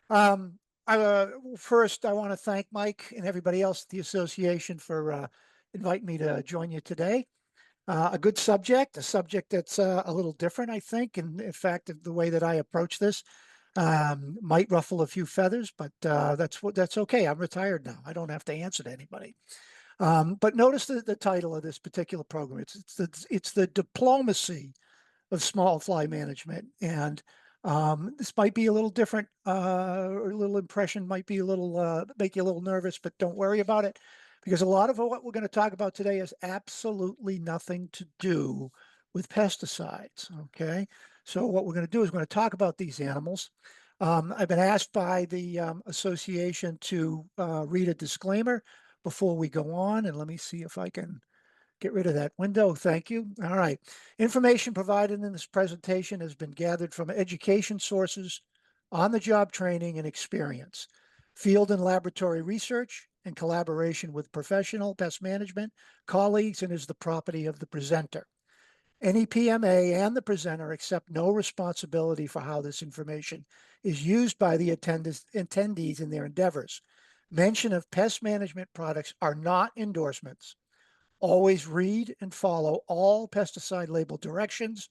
Um, First, I want to thank Mike and everybody else at the association for inviting me to join you today. A good subject, a subject that's a little different, I think. And in fact, the way that I approach this might ruffle a few feathers, but that's okay. I'm retired now. I don't have to answer to anybody. But notice the title of this particular program. It's the diplomacy of small fly management. And this might be a little different, or a little impression might be a little, make you a little nervous, but don't worry about it because a lot of what we're going to talk about today has absolutely nothing to do with pesticides. Okay. So what we're going to do is we're going to talk about these animals. I've been asked by the association to read a disclaimer before we go on, and let me see if I can get rid of that window. Thank you. All right. Information provided in this presentation has been gathered from education sources, on-the-job training and experience, field and laboratory research, and collaboration with professional pest management colleagues, and is the property of the presenter. Any PMA and the presenter accept no responsibility for how this information is used by the attendees in their endeavors. Mention of pest management products are not endorsements. Always read and follow all pesticide label directions.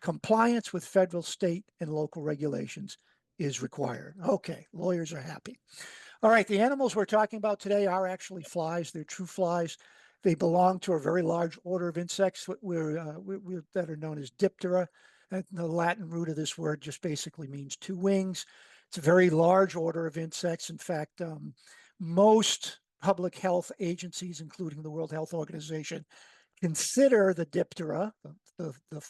Compliance with federal, state, and local regulations is required. Okay, lawyers are happy. All right, the animals we're talking about today are actually flies. They're true flies. They belong to a very large order of insects that are known as Diptera. And the Latin root of this word just basically means two wings. It's a very large order of insects. In fact, most public health agencies, including the World Health Organization, consider the Diptera, the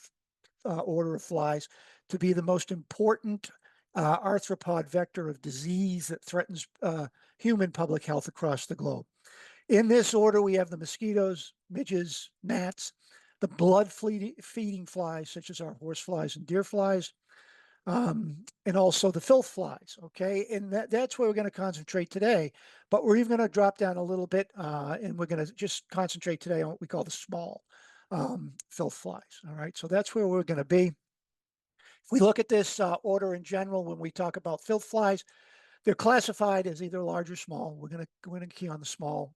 order of flies, to be the most important arthropod vector of disease that threatens human public health across the globe. In this order, we have the mosquitoes, midges, gnats, the blood feeding flies, such as our horse flies and deer flies, and also the filth flies. Okay, and that's where we're going to concentrate today. But we're even going to drop down a little bit, and we're going to just concentrate today on what we call the small filth flies. All right, so that's where we're going to be. If we look at this order in general, when we talk about filth flies, they're classified as either large or small. We're going to key on the small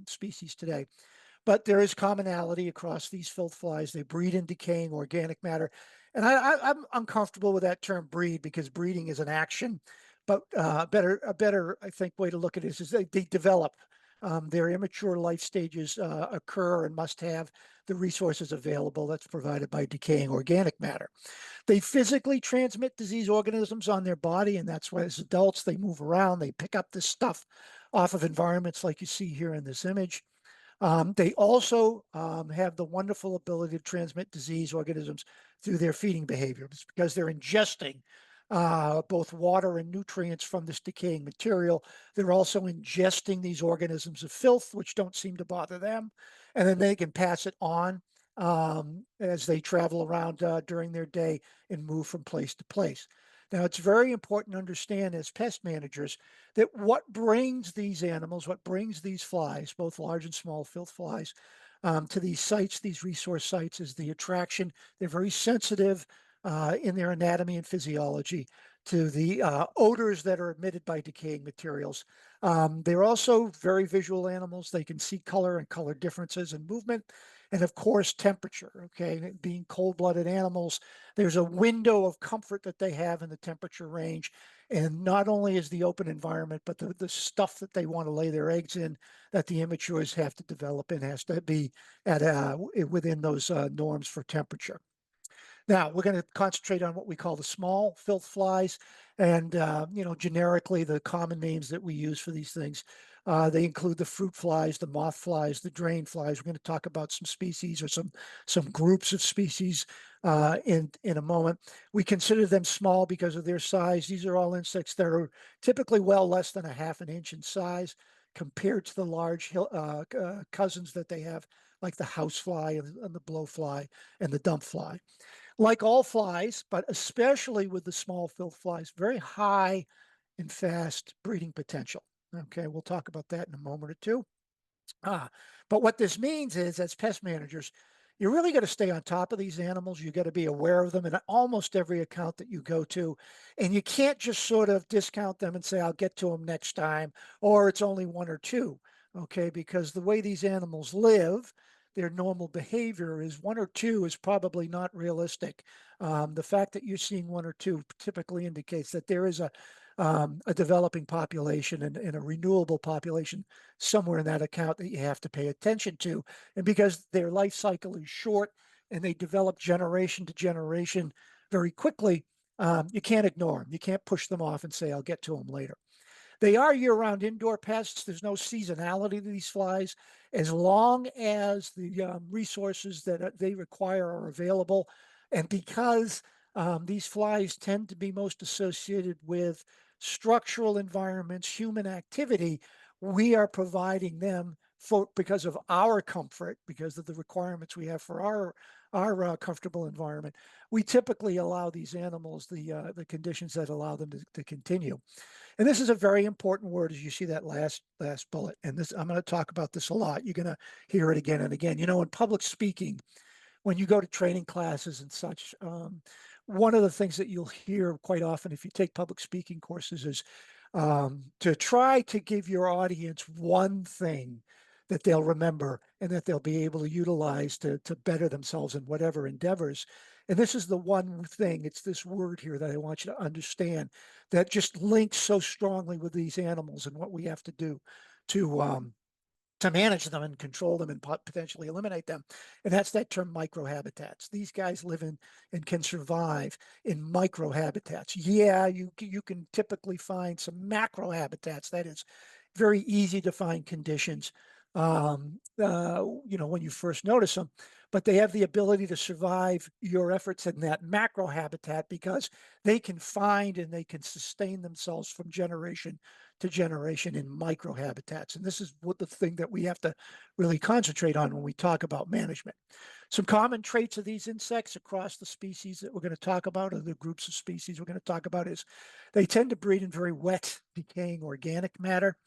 species today, but there is commonality across these filth flies. They breed in decaying organic matter, and I'm uncomfortable with that term breed because breeding is an action. But a better I think way to look at it is they develop. Their immature life stages occur and must have the resources available that's provided by decaying organic matter. They physically transmit disease organisms on their body, and that's why as adults they move around, they pick up this stuff off of environments like you see here in this image. They also have the wonderful ability to transmit disease organisms through their feeding behaviors because they're ingesting both water and nutrients from this decaying material. They're also ingesting these organisms of filth, which don't seem to bother them, and then they can pass it on as they travel around during their day and move from place to place. Now, it's very important to understand as pest managers that what brings these animals, what brings these flies, both large and small filth flies, to these sites, these resource sites, is the attraction. They're very sensitive in their anatomy and physiology to the odors that are emitted by decaying materials. They're also very visual animals. They can see color and color differences in movement. And of course, temperature. Okay. Being cold blooded animals, there's a window of comfort that they have in the temperature range. And not only is the open environment, but the stuff that they want to lay their eggs in that the immatures have to develop in has to be at within those norms for temperature. Now, we're going to concentrate on what we call the small filth flies. And, generically, the common names that we use for these things, they include the fruit flies, the moth flies, the drain flies. We're going to talk about some species or some groups of species in a moment. We consider them small because of their size. These are all insects that are typically well less than a half an inch in size compared to the large cousins that they have, like the house fly and the blowfly and the dump fly. Like all flies, but especially with the small filth flies, very high and fast breeding potential. Okay, we'll talk about that in a moment or two. But what this means is, as pest managers, You really got to stay on top of these animals. You got to be aware of them in almost every account that you go to. And you can't just sort of discount them and say, I'll get to them next time, or it's only one or two. Okay. Because the way these animals live, their normal behavior is one or two is probably not realistic. The fact that you're seeing one or two typically indicates that there is a developing population and a renewable population somewhere in that account that you have to pay attention to. And because their life cycle is short and they develop generation to generation very quickly, you can't ignore them. You can't push them off and say, I'll get to them later. They are year-round indoor pests. There's no seasonality to these flies. As long as the resources that they require are available, and because these flies tend to be most associated with structural environments, human activity, we are providing them for because of our comfort, because of the requirements we have for our comfortable environment. We typically allow these animals the conditions that allow them to continue. And this is a very important word, as you see that last bullet. And this, I'm going to talk about this a lot. You're going to hear it again and again. You know, in public speaking, when you go to training classes and such, one of the things that you'll hear quite often if you take public speaking courses is to try to give your audience one thing that they'll remember and that they'll be able to utilize to better themselves in whatever endeavors. And this is the one thing, it's this word here that I want you to understand that just links so strongly with these animals and what we have to do to to manage them and control them and potentially eliminate them. And that's that term microhabitats. These guys live in and can survive in microhabitats. Yeah, you can typically find some macro habitats. That is very easy to find conditions, you know, when you first notice them, but they have the ability to survive your efforts in that macro habitat because they can find and they can sustain themselves from generation to generation in microhabitats. And this is what the thing that we have to really concentrate on when we talk about management. Some common traits of these insects across the species that we're going to talk about, or the groups of species we're going to talk about, is they tend to breed in very wet, decaying organic matter.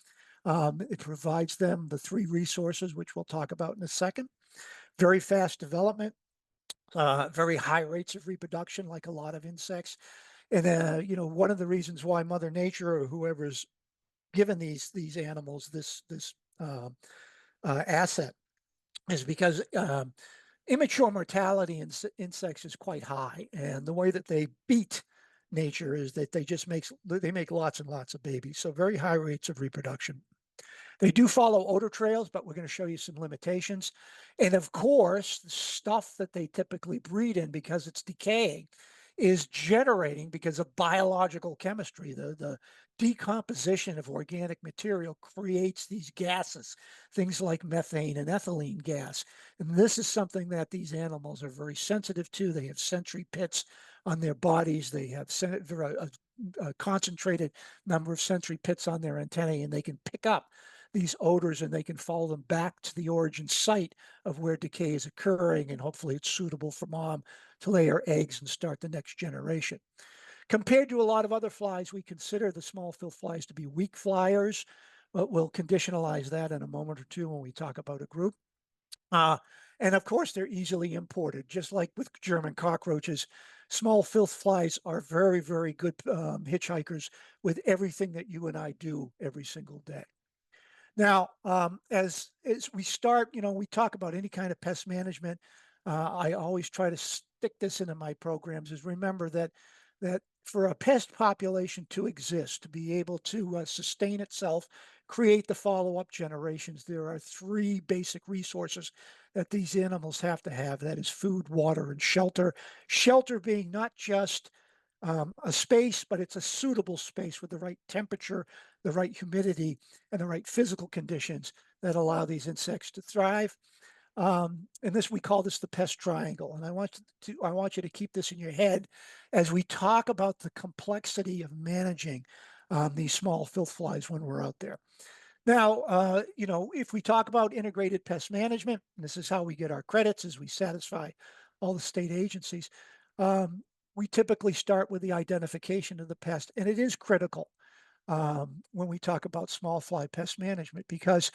It provides them the three resources, which we'll talk about in a second. Very fast development, very high rates of reproduction, like a lot of insects. And you know, one of the reasons why Mother Nature or whoever's given these animals this asset is because immature mortality in insects is quite high, and the way that they beat nature is that they make lots and lots of babies, so very high rates of reproduction. They do follow odor trails, but we're going to show you some limitations. And of course, the stuff that they typically breed in, because it's decaying, is generating because of biological chemistry. The decomposition of organic material creates these gases, things like methane and ethylene gas. And this is something that these animals are very sensitive to. They have sensory pits on their bodies. They have a concentrated number of sensory pits on their antennae, and they can pick up these odors and they can follow them back to the origin site of where decay is occurring, and hopefully it's suitable for mom to lay her eggs and start the next generation. Compared to a lot of other flies, we consider the small filth flies to be weak flyers, but we'll conditionalize that in a moment or two when we talk about a group. And of course, they're easily imported, just like with German cockroaches. Small filth flies are very, very good hitchhikers with everything that you and I do every single day. Now, as we start, you know, we talk about any kind of pest management. I always try to stick this into my programs. Is remember that for a pest population to exist, to be able to sustain itself, create the follow-up generations, there are three basic resources that these animals have to have. That is food, water, and shelter. Shelter being not just a space, but it's a suitable space with the right temperature, the right humidity, and the right physical conditions that allow these insects to thrive. And this, we call this the pest triangle. And I want you to keep this in your head as we talk about the complexity of managing these small filth flies when we're out there. Now, you know, if we talk about integrated pest management, and this is how we get our credits as we satisfy all the state agencies, we typically start with the identification of the pest, and it is critical when we talk about small fly pest management, because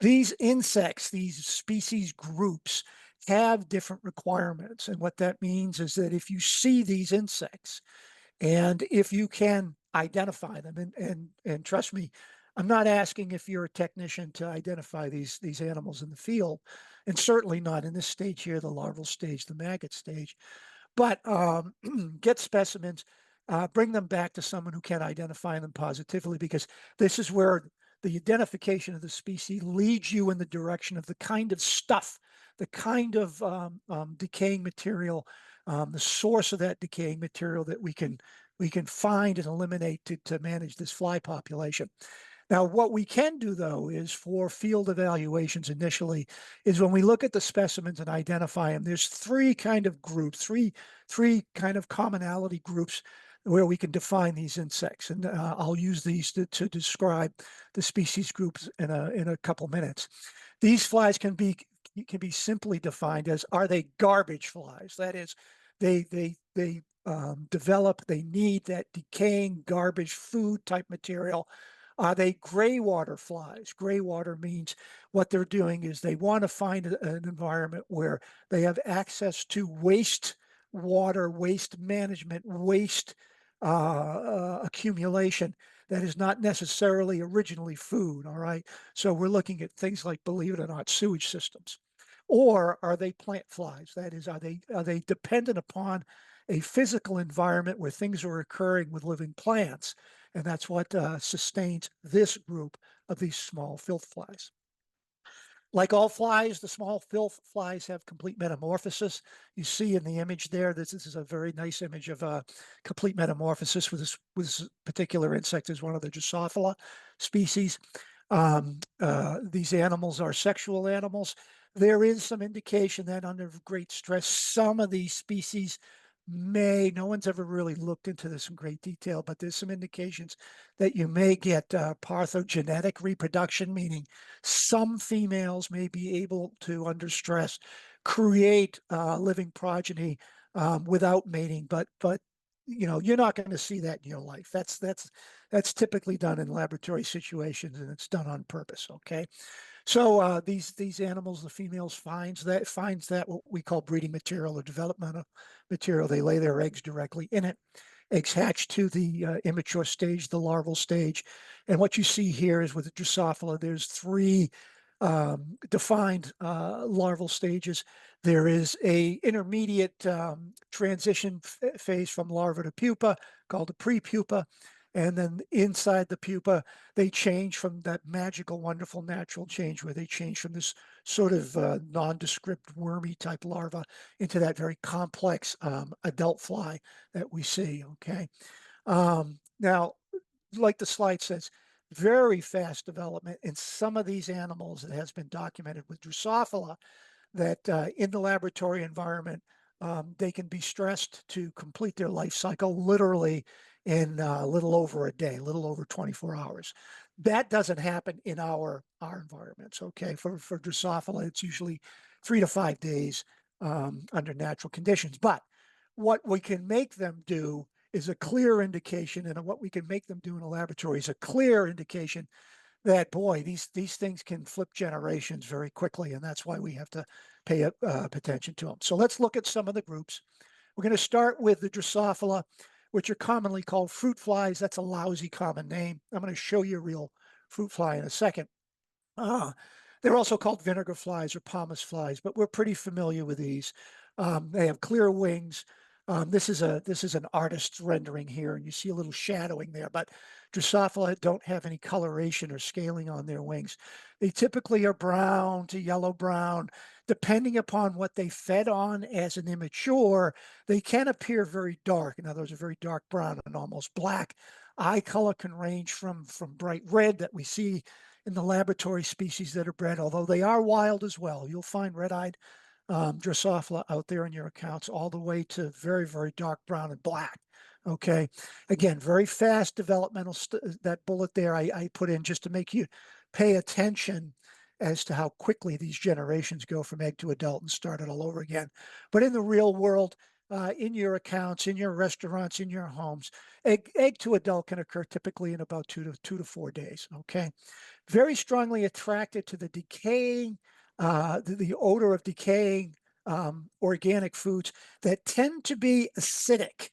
these insects, these species groups, have different requirements. And what that means is that if you see these insects, and if you can identify them, and trust me, I'm not asking if you're a technician to identify these animals in the field, and certainly not in this stage here, the larval stage, the maggot stage. But get specimens, bring them back to someone who can identify them positively, because this is where the identification of the species leads you in the direction of the kind of stuff, the kind of decaying material, the source of that decaying material that we can find and eliminate to manage this fly population. Now, what we can do, though, is for field evaluations initially, is when we look at the specimens and identify them, there's three kind of groups, three kind of commonality groups where we can define these insects. And I'll use these to describe the species groups in a couple minutes. These flies can be simply defined as, are they garbage flies? That is, they develop, they need that decaying garbage food type material. Are they gray water flies? Gray water means what they're doing is they want to find an environment where they have access to waste water, waste management, waste accumulation that is not necessarily originally food. All right. So we're looking at things like, believe it or not, sewage systems. Or are they plant flies? That is, are they dependent upon a physical environment where things are occurring with living plants? And that's what sustains this group of these small filth flies. Like all flies, the small filth flies have complete metamorphosis. You see in the image there, this is a very nice image of a complete metamorphosis with this particular insect is one of the Drosophila species. These animals are sexual animals. There is some indication that under great stress, some of these species no one's ever really looked into this in great detail, but there's some indications that you may get parthenogenetic reproduction, meaning some females may be able to, under stress, create living progeny without mating. But you're not going to see that in your life. That's typically done in laboratory situations, and it's done on purpose. Okay. So these animals, the females finds that what we call breeding material or developmental material. They lay their eggs directly in it. Eggs hatch to the immature stage, the larval stage, and what you see here is with the Drosophila, there's three defined larval stages. There is a intermediate transition phase from larva to pupa called the prepupa. And then inside the pupa, they change from that magical, wonderful natural change where they change from this sort of nondescript wormy type larva into that very complex adult fly that we see. Okay. Now, like the slide says, very fast development in some of these animals that has been documented with Drosophila, that in the laboratory environment, they can be stressed to complete their life cycle literally in a little over a day, a little over 24 hours. That doesn't happen in our environments. Okay, for Drosophila, it's usually 3 to 5 days under natural conditions. But what we can make them do is a clear indication, and what we can make them do in a laboratory is a clear indication that, boy, these things can flip generations very quickly, and that's why we have to pay attention to them. So let's look at some of the groups. We're going to start with the Drosophila, which are commonly called fruit flies. That's a lousy common name. I'm going to show you a real fruit fly in a second. They're also called vinegar flies or pomace flies, but we're pretty familiar with these. They have clear wings. This is an artist's rendering here, and you see a little shadowing there, but Drosophila don't have any coloration or scaling on their wings. They typically are brown to yellow-brown. Depending upon what they fed on as an immature, they can appear very dark. In other words, a very dark brown and almost black. Eye color can range from bright red that we see in the laboratory species that are bred, although they are wild as well. You'll find red-eyed Drosophila out there in your accounts, all the way to very, very dark brown and black. Okay. Again, very fast developmental, that bullet there I put in just to make you pay attention as to how quickly these generations go from egg to adult and start it all over again. But in the real world, in your accounts, in your restaurants, in your homes, egg to adult can occur typically in about 2 to 4 days. Okay. Very strongly attracted to the decaying, the odor of decaying organic foods that tend to be acidic.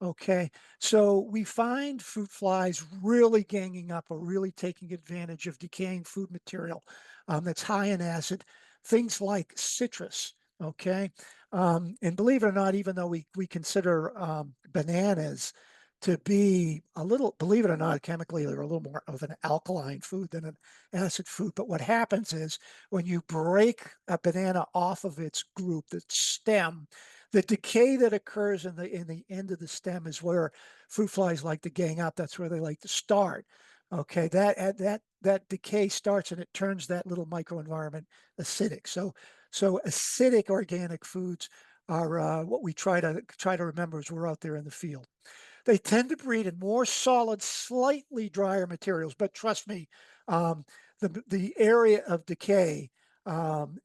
Okay, so we find fruit flies really ganging up or really taking advantage of decaying food material that's high in acid, things like citrus. Okay, and believe it or not, even though we consider bananas to be a little, believe it or not, chemically they're a little more of an alkaline food than an acid food. But what happens is when you break a banana off of its group, the stem, the decay that occurs in the end of the stem is where fruit flies like to gang up. That's where they like to start. Okay, that decay starts and it turns that little microenvironment acidic. So acidic organic foods are what we try to remember as we're out there in the field. They tend to breed in more solid, slightly drier materials, but trust me, um, the area of decay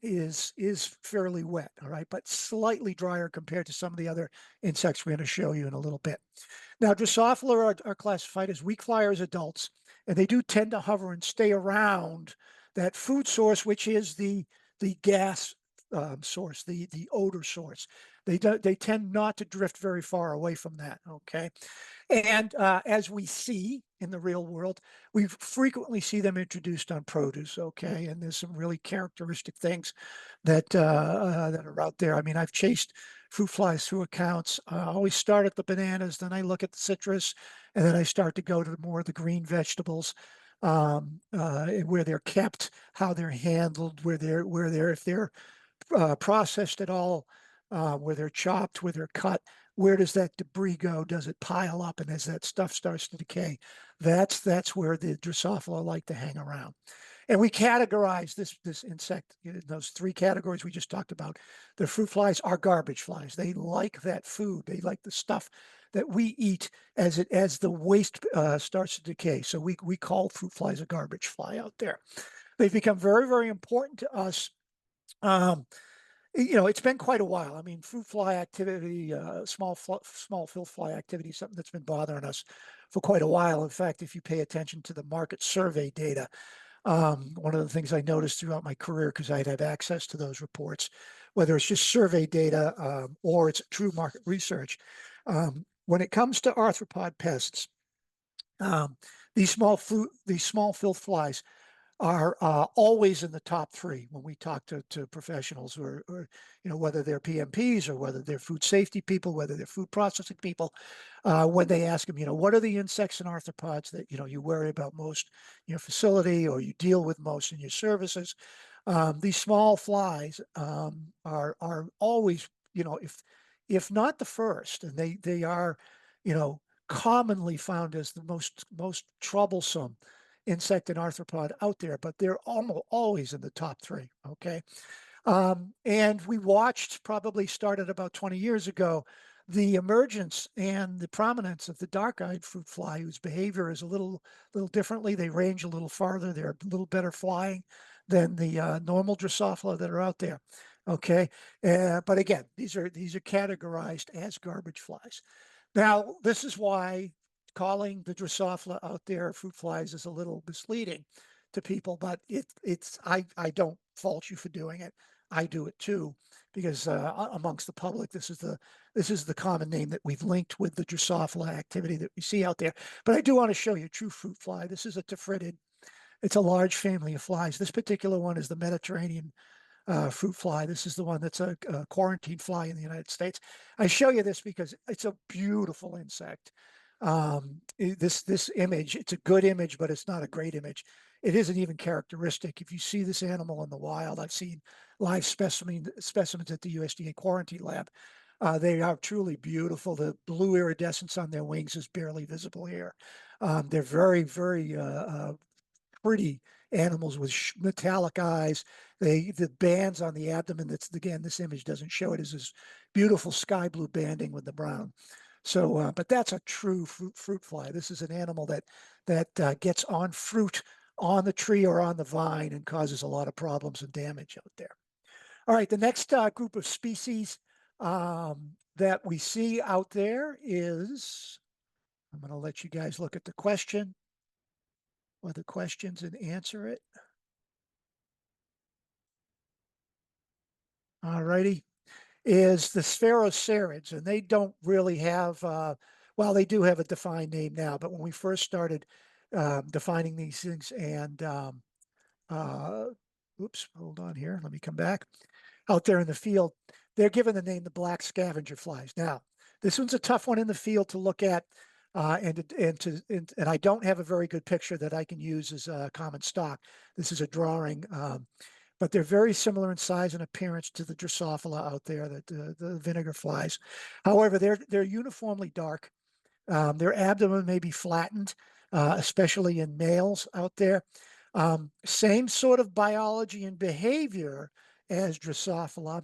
is fairly wet, all right, but slightly drier compared to some of the other insects we're going to show you in a little bit. Now, Drosophila are classified as weak flyers adults, and they do tend to hover and stay around that food source, which is the gas source, the odor source. They tend not to drift very far away from that. Okay, and as we see in the real world, we frequently see them introduced on produce. Okay, and there's some really characteristic things that are out there. I mean, I've chased fruit flies through accounts. I always start at the bananas, then I look at the citrus, and then I start to go to more of the green vegetables, where they're kept, how they're handled, where they're if they're processed at all, where they're chopped, where they're cut. Where does that debris go? Does it pile up? And as that stuff starts to decay, that's where the Drosophila like to hang around. And we categorize this insect in those three categories we just talked about. The fruit flies are garbage flies. They like that food. They like the stuff that we eat as the waste starts to decay. So we call fruit flies a garbage fly out there. They've become very, very important to us. Um, it's been quite a while. I mean, fruit fly activity, small fill fly activity, is something that's been bothering us for quite a while. In fact, if you pay attention to the market survey data, one of the things I noticed throughout my career, because I'd have access to those reports, whether it's just survey data or it's true market research, when it comes to arthropod pests, um, these small fill flies are always in the top three when we talk to professionals, or whether they're PMPs or whether they're food safety people, whether they're food processing people. When they ask them, what are the insects and arthropods that you worry about most in your facility or you deal with most in your services? These small flies are always, if not the first, and they are, you know, commonly found as the most troublesome insect and arthropod out there, but they're almost always in the top three. Okay. And we watched, probably started about 20 years ago, the emergence and the prominence of the dark-eyed fruit fly, whose behavior is a little differently. They range a little farther. They're a little better flying than the normal Drosophila that are out there. Okay. But again, these are categorized as garbage flies. Now, this is why calling the Drosophila out there fruit flies is a little misleading to people, but I don't fault you for doing it. I do it too, because amongst the public, this is the common name that we've linked with the Drosophila activity that we see out there. But I do want to show you a true fruit fly. This is a tephritid. It's a large family of flies. This particular one is the Mediterranean fruit fly. This is the one that's a quarantine fly in the United States. I show you this because it's a beautiful insect. This image, it's a good image, but it's not a great image. It isn't even characteristic. If you see this animal in the wild, I've seen live specimens at the USDA quarantine lab. They are truly beautiful. The blue iridescence on their wings is barely visible here. They're very, very pretty animals with metallic eyes. The bands on the abdomen, that's, again, this image doesn't show it, is this beautiful sky blue banding with the brown. So, but that's a true fruit fly. This is an animal that gets on fruit on the tree or on the vine and causes a lot of problems and damage out there. All right, the next group of species that we see out there is, I'm going to let you guys look at the question or the questions and answer it. All righty. is the spherocerids, and they don't really have, well, they do have a defined name now, but when we first started defining these things and, uh, oops, hold on here, let me come back. Out there in the field, they're given the name the black scavenger flies. Now, this one's a tough one in the field to look at, and I don't have a very good picture that I can use as a common stock. This is a drawing, but they're very similar in size and appearance to the Drosophila out there, the vinegar flies. However, they're uniformly dark. Their abdomen may be flattened, especially in males out there. Same sort of biology and behavior as Drosophila.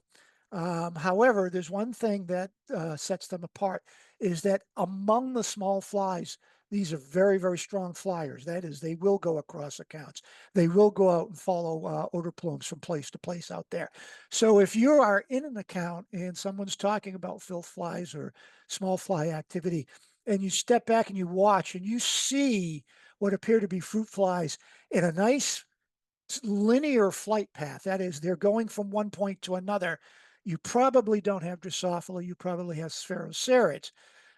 However, there's one thing that sets them apart is that among the small flies, these are very, very strong flyers. That is, they will go across accounts. They will go out and follow odor plumes from place to place out there. So if you are in an account and someone's talking about filth flies or small fly activity, and you step back and you watch and you see what appear to be fruit flies in a nice linear flight path. That is, they're going from one point to another. You probably don't have Drosophila, you probably have Spherocerids.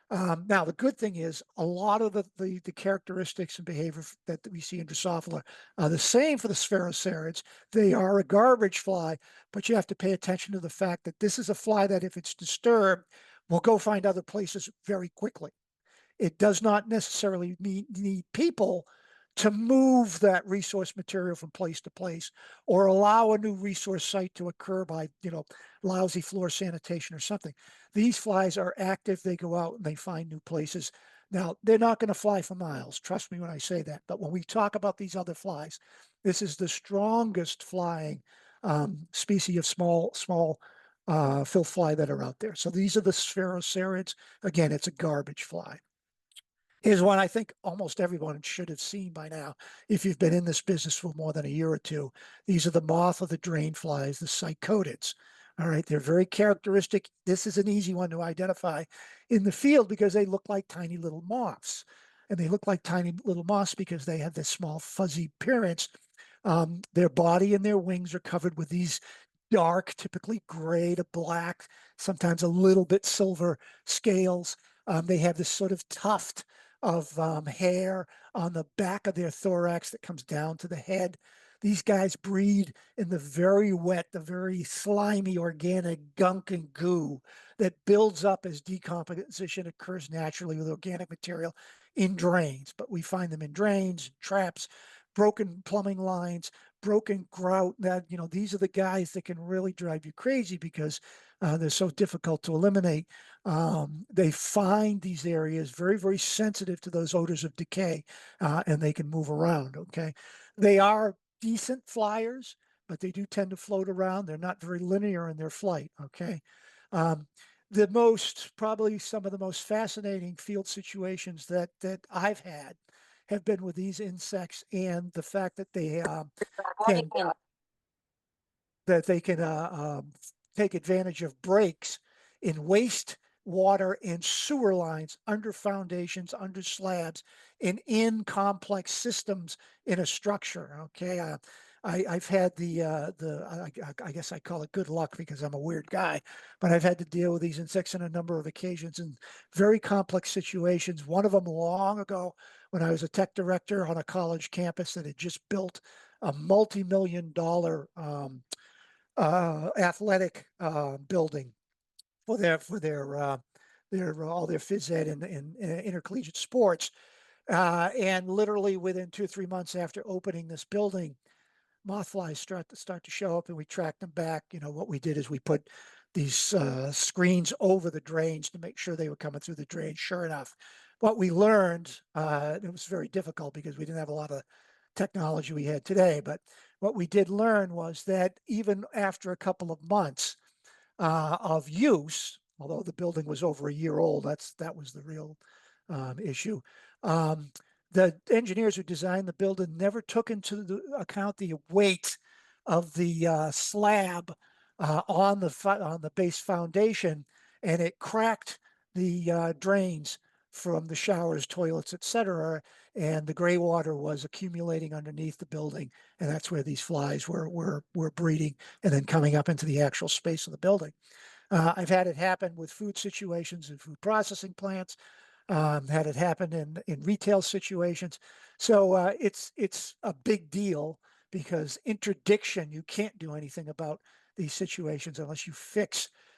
Now, the good thing is a lot of the characteristics and behavior that we see in Drosophila are the same for the Spherocerids. They are a garbage fly, but you have to pay attention to the fact that this is a fly that if it's disturbed, will go find other places very quickly. It does not necessarily need people to move that resource material from place to place or allow a new resource site to occur by, lousy floor sanitation or something. These flies are active. They go out and they find new places. Now, they're not going to fly for miles. Trust me when I say that. But when we talk about these other flies, this is the strongest flying species of small filth fly that are out there. So these are the spherocerids. Again, it's a garbage fly. Here's one I think almost everyone should have seen by now if you've been in this business for more than a year or two. These are the moth of the drain flies, the cycodids. All right, they're very characteristic. This is an easy one to identify in the field because they look like tiny little moths. And they look like tiny little moths because they have this small fuzzy appearance. Their body and their wings are covered with these dark, typically gray to black, sometimes a little bit silver scales. They have this sort of tuft of hair on the back of their thorax that comes down to the head. These guys breed in the very wet, the very slimy organic gunk and goo that builds up as decomposition occurs naturally with organic material in drains. But we find them in drains, traps, broken plumbing lines, broken grout. That, these are the guys that can really drive you crazy because they're so difficult to eliminate. They find these areas very, very sensitive to those odors of decay, and they can move around. Okay, they are decent flyers, but they do tend to float around. They're not very linear in their flight. Okay. Um, Probably some of the most fascinating field situations that I've had have been with these insects and the fact that can they can take advantage of breaks in waste water and sewer lines under foundations, under slabs, and in complex systems in a structure. Okay, I've had I guess I call it good luck because I'm a weird guy, but I've had to deal with these insects on a number of occasions in very complex situations. One of them long ago when I was a tech director on a college campus that had just built a multi-million-dollar athletic building for their all their phys ed and intercollegiate sports. And literally within 2 or 3 months after opening this building, moth flies start to show up, and we tracked them back. What we did is we put these screens over the drains to make sure they were coming through the drain. Sure enough, what we learned, it was very difficult because we didn't have a lot of technology we had today, but what we did learn was that even after a couple of months of use, although the building was over a year old, that was the real issue. The engineers who designed the building never took into account the weight of the slab on the base foundation, and it cracked the drains from the showers, toilets, etc. And the gray water was accumulating underneath the building, and that's where these flies were breeding and then coming up into the actual space of the building. I've had it happen with food situations and food processing plants, had it happen in retail situations. So it's a big deal because interdiction, you can't do anything about these situations unless you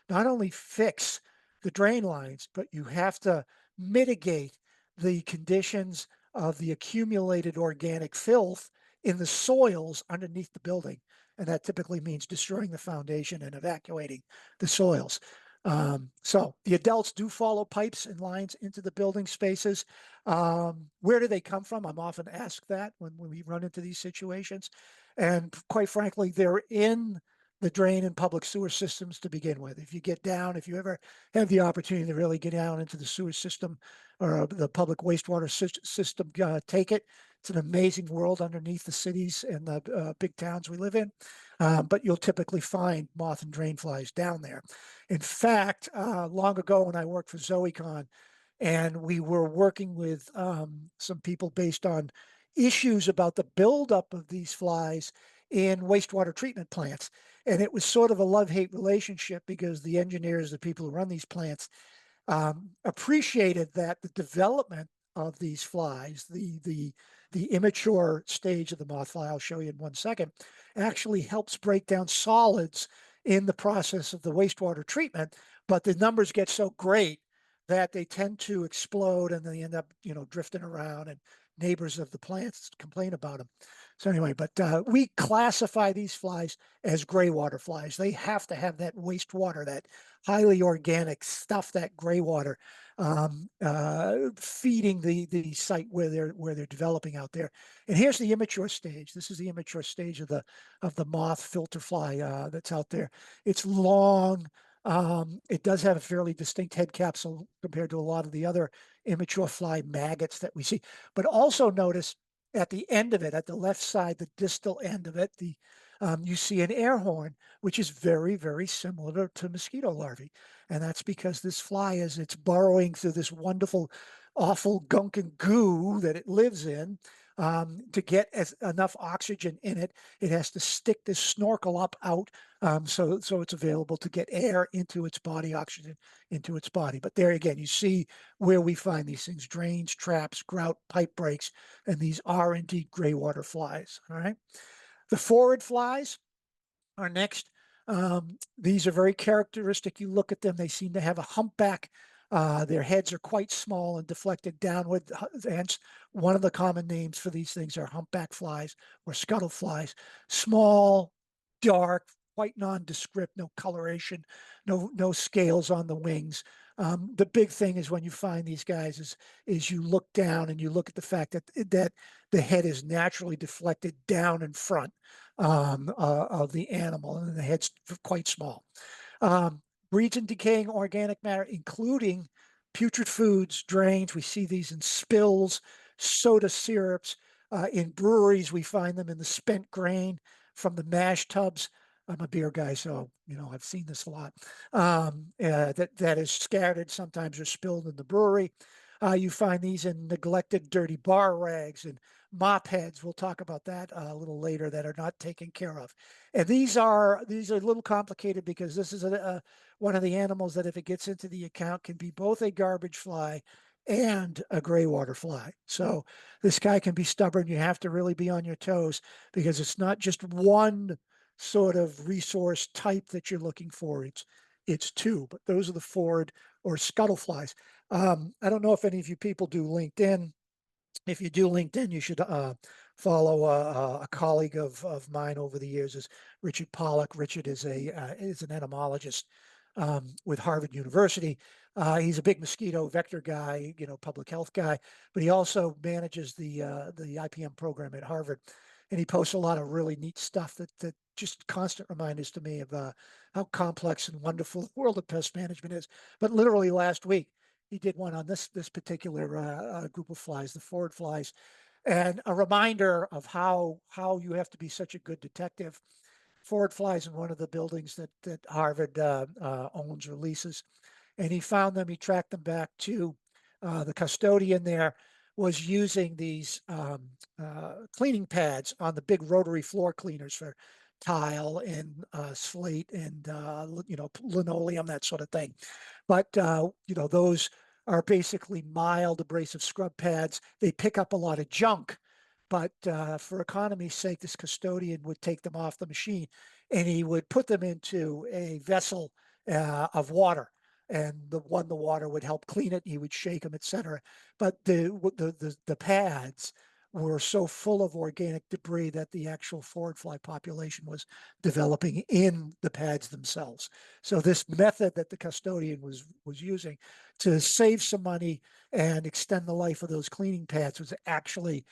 not only fix the drain lines, but you have to mitigate the conditions of the accumulated organic filth in the soils underneath the building. And that typically means destroying the foundation and evacuating the soils. So the adults do follow pipes and lines into the building spaces. Where do they come from? I'm often asked that when we run into these situations. And quite frankly, they're in the drain and public sewer systems to begin with. If you ever have the opportunity to really get down into the sewer system or the public wastewater system, take it. It's an amazing world underneath the cities and the big towns we live in. But you'll typically find moth and drain flies down there. In fact, long ago when I worked for ZoeCon, and we were working with some people based on issues about the buildup of these flies in wastewater treatment plants. And it was sort of a love-hate relationship because the engineers, the people who run these plants, appreciated that the development of these flies, the immature stage of the moth fly, I'll show you in 1 second, actually helps break down solids in the process of the wastewater treatment. But the numbers get so great that they tend to explode and they end up, drifting around, and neighbors of the plants complain about them. So anyway, but we classify these flies as gray water flies. They have to have that wastewater, that highly organic stuff, that gray water, feeding the site where they're developing out there. And here's the immature stage. This is the immature stage of the moth filter fly that's out there. It's long. It does have a fairly distinct head capsule compared to a lot of the other immature fly maggots that we see. But also notice at the end of it, at the left side, the distal end of it, you see an air horn, which is very, very similar to mosquito larvae. And that's because this fly, as it's burrowing through this wonderful, awful gunk and goo that it lives in, to get enough oxygen in it, it has to stick this snorkel up out, so it's available to get air into its body, oxygen into its body. But there again, you see where we find these things: drains, traps, grout, pipe breaks, and these are indeed gray water flies. All right. The forward flies are next. These are very characteristic. You look at them, they seem to have a humpback. Their heads are quite small and deflected downward. Hence, one of the common names for these things are humpback flies or scuttle flies. Small, dark, quite nondescript, no coloration, no scales on the wings. The big thing is when you find these guys is you look down and you look at the fact that the head is naturally deflected down in front of the animal, and the head's quite small. Breeds in decaying organic matter, including putrid foods, drains. We see these in spills, soda syrups. In breweries, we find them in the spent grain from the mash tubs. I'm a beer guy, so I've seen this a lot. That is scattered sometimes or spilled in the brewery. You find these in neglected, dirty bar rags and mop heads. We'll talk about that a little later, that are not taken care of. And these are a little complicated because this is one of the animals that, if it gets into the account, can be both a garbage fly and a gray water fly. So this guy can be stubborn. You have to really be on your toes because it's not just one sort of resource type that you're looking for. It's two, but those are the forward or scuttle flies. I don't know if any of you people do LinkedIn. If you do LinkedIn, you should follow a colleague of mine over the years, is Richard Pollack. Richard is an entomologist with Harvard University. He's a big mosquito vector guy, public health guy, but he also manages the IPM program at Harvard, and he posts a lot of really neat stuff that just constant reminders to me of how complex and wonderful the world of pest management is. But literally last week, he did one on this particular group of flies, the forward flies, and a reminder of how you have to be such a good detective. Forward flies in one of the buildings that Harvard owns or leases, and he found them. He tracked them back to the custodian there was using these cleaning pads on the big rotary floor cleaners for tile and slate and linoleum, that sort of thing. But those are basically mild abrasive scrub pads. They pick up a lot of junk, but for economy's sake, this custodian would take them off the machine and he would put them into a vessel of water. And the water would help clean it. He would shake them, etc. But the pads were so full of organic debris that the actual forward fly population was developing in the pads themselves. So this method that the custodian was using to save some money and extend the life of those cleaning pads was actually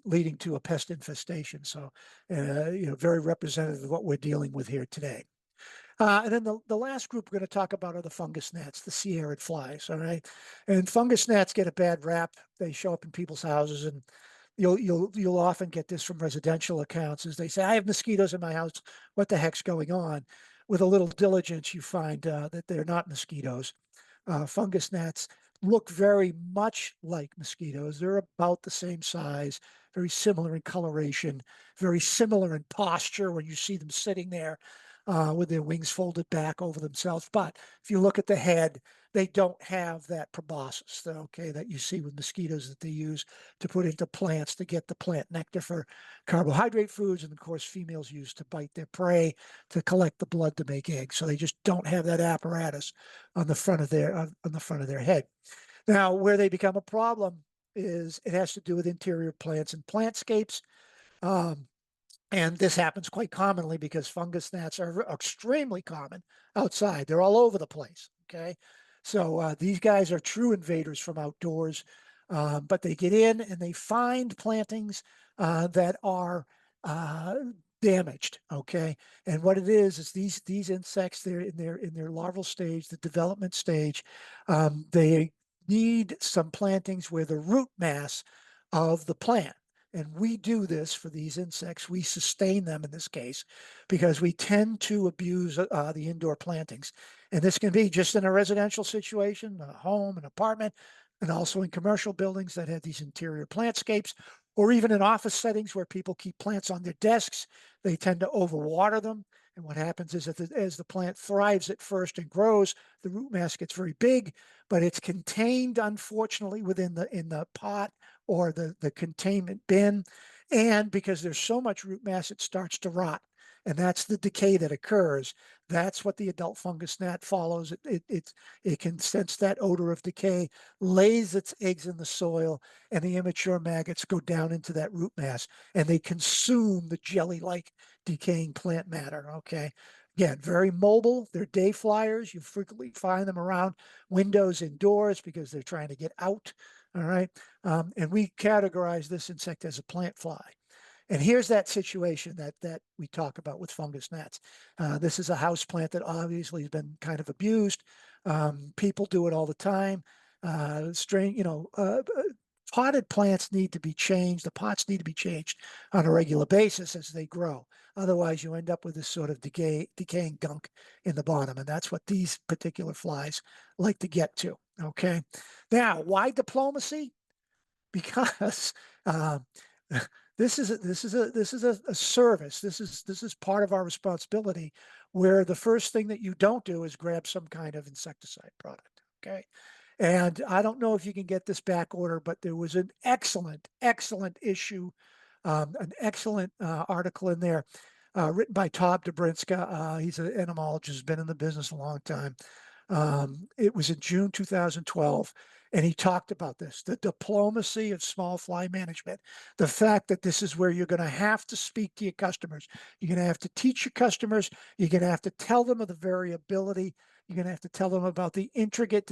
leading to a pest infestation. So, very representative of what we're dealing with here today. And then the last group we're going to talk about are the fungus gnats, the sea arid flies. All right, and fungus gnats get a bad rap. They show up in people's houses, and you'll often get this from residential accounts as they say, "I have mosquitoes in my house. What the heck's going on?" With a little diligence, you find that they're not mosquitoes. Fungus gnats look very much like mosquitoes. They're about the same size, very similar in coloration, very similar in posture when you see them sitting there with their wings folded back over themselves. But if you look at the head, they don't have that proboscis, okay, that you see with mosquitoes that they use to put into plants to get the plant nectar for carbohydrate foods. And of course, females use to bite their prey to collect the blood to make eggs. So they just don't have that apparatus on the front of their head. Now, where they become a problem is it has to do with interior plants and plantscapes. Um, and this happens quite commonly because fungus gnats are extremely common outside. They're all over the place. Okay. So these guys are true invaders from outdoors, but they get in and they find plantings that are uh, damaged. Okay. And what it is these insects, they're in their larval stage, the development stage. They need some plantings where the root mass of the plant, and we do this for these insects. We sustain them in this case because we tend to abuse the indoor plantings. And this can be just in a residential situation, a home, an apartment, and also in commercial buildings that have these interior plantscapes, or even in office settings where people keep plants on their desks. They tend to overwater them. And what happens is that as the plant thrives at first and grows, the root mass gets very big, but it's contained, unfortunately, within the pot or the containment bin. And because there's so much root mass, it starts to rot. And that's the decay that occurs. That's what the adult fungus gnat follows. It can sense that odor of decay, lays its eggs in the soil, and the immature maggots go down into that root mass and they consume the jelly-like decaying plant matter. Okay. Again, very mobile. They're day flyers. You frequently find them around windows indoors because they're trying to get out. All right. And we categorize this insect as a plant fly. And here's that situation that we talk about with fungus gnats. This is a house plant that obviously has been kind of abused. People do it all the time. Potted plants need to be changed. The pots need to be changed on a regular basis as they grow. Otherwise, you end up with this sort of decaying gunk in the bottom. And that's what these particular flies like to get to. Okay. Now, why diplomacy? Because this is a service. This is part of our responsibility, where the first thing that you don't do is grab some kind of insecticide product. Okay. And I don't know if you can get this back order, but there was an excellent issue, an excellent article in there, written by Todd Dobrinska. He's an entomologist, been in the business a long time. It was in June 2012, and he talked about this, the diplomacy of small fly management, the fact that this is where you're going to have to speak to your customers. You're going to have to teach your customers. You're going to have to tell them of the variability. You're going to have to tell them about the intricate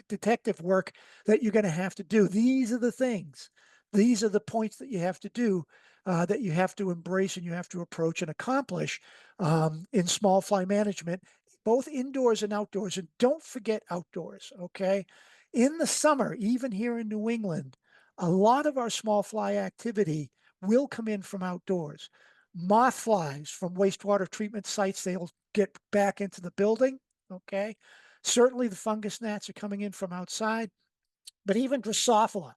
detective work that you're going to have to do. These are the things. These are the points that you have to do, that you have to embrace and you have to approach and accomplish in small fly management, both indoors and outdoors. And don't forget outdoors, okay? In the summer, even here in New England, a lot of our small fly activity will come in from outdoors. Moth flies from wastewater treatment sites, they'll get back into the building, okay? Certainly the fungus gnats are coming in from outside, but even Drosophila,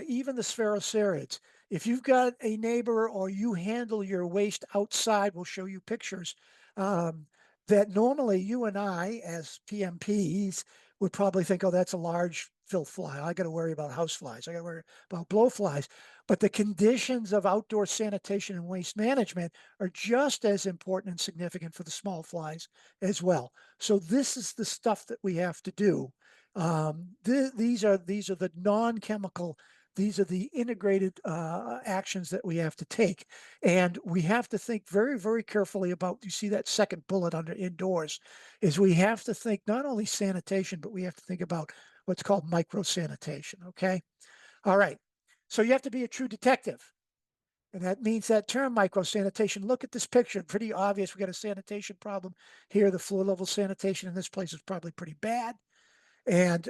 even the sphaerocerids, If you've got a neighbor or you handle your waste outside, we'll show you pictures that normally you and I, as PMPs, would probably think, oh, that's a large filth fly. I got to worry about house flies. I got to worry about blowflies. But the conditions of outdoor sanitation and waste management are just as important and significant for the small flies as well. So this is the stuff that we have to do. These are the non-chemical, these are the integrated actions that we have to take. And we have to think very, very carefully about, you see that second bullet under indoors, is we have to think not only sanitation, but we have to think about what's called micro sanitation. Okay. All right. So you have to be a true detective. And that means that term micro sanitation. Look at this picture. Pretty obvious. We got a sanitation problem here. The floor level sanitation in this place is probably pretty bad. And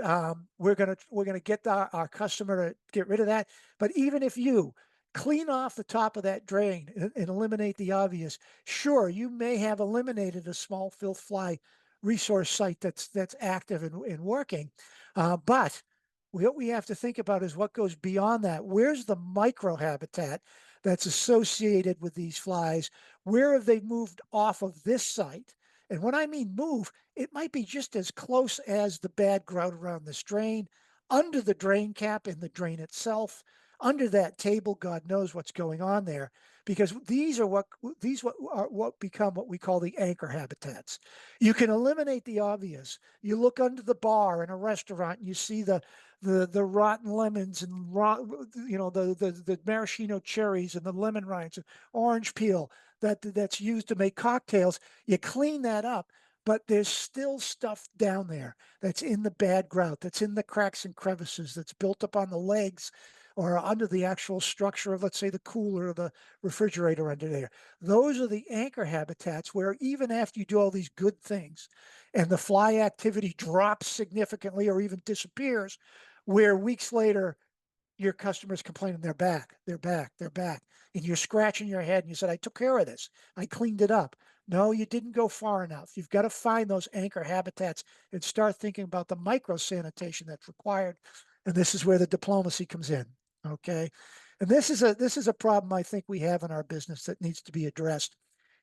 we're gonna get our customer to get rid of that. But even if you clean off the top of that drain and eliminate the obvious, sure, you may have eliminated a small filth fly resource site that's active and working, but what we have to think about is what goes beyond that. Where's the micro habitat that's associated with these flies? Where have they moved off of this site? And when I mean move, it might be just as close as the bad grout around this drain, under the drain cap in the drain itself, under that table. God knows what's going on there, because these are what become what we call the anchor habitats. You can eliminate the obvious. You look under the bar in a restaurant and you see the rotten lemons and the maraschino cherries and the lemon rinds and orange peel that's used to make cocktails. You clean that up, but there's still stuff down there that's in the bad grout, that's in the cracks and crevices, that's built up on the legs or under the actual structure of, let's say, the cooler or the refrigerator under there. Those are the anchor habitats where even after you do all these good things and the fly activity drops significantly or even disappears, where weeks later your customers complaining they're back, they're back, they're back. And you're scratching your head and you said, I took care of this. I cleaned it up. No, you didn't go far enough. You've got to find those anchor habitats and start thinking about the micro sanitation that's required. And this is where the diplomacy comes in. Okay. And this is a problem I think we have in our business that needs to be addressed,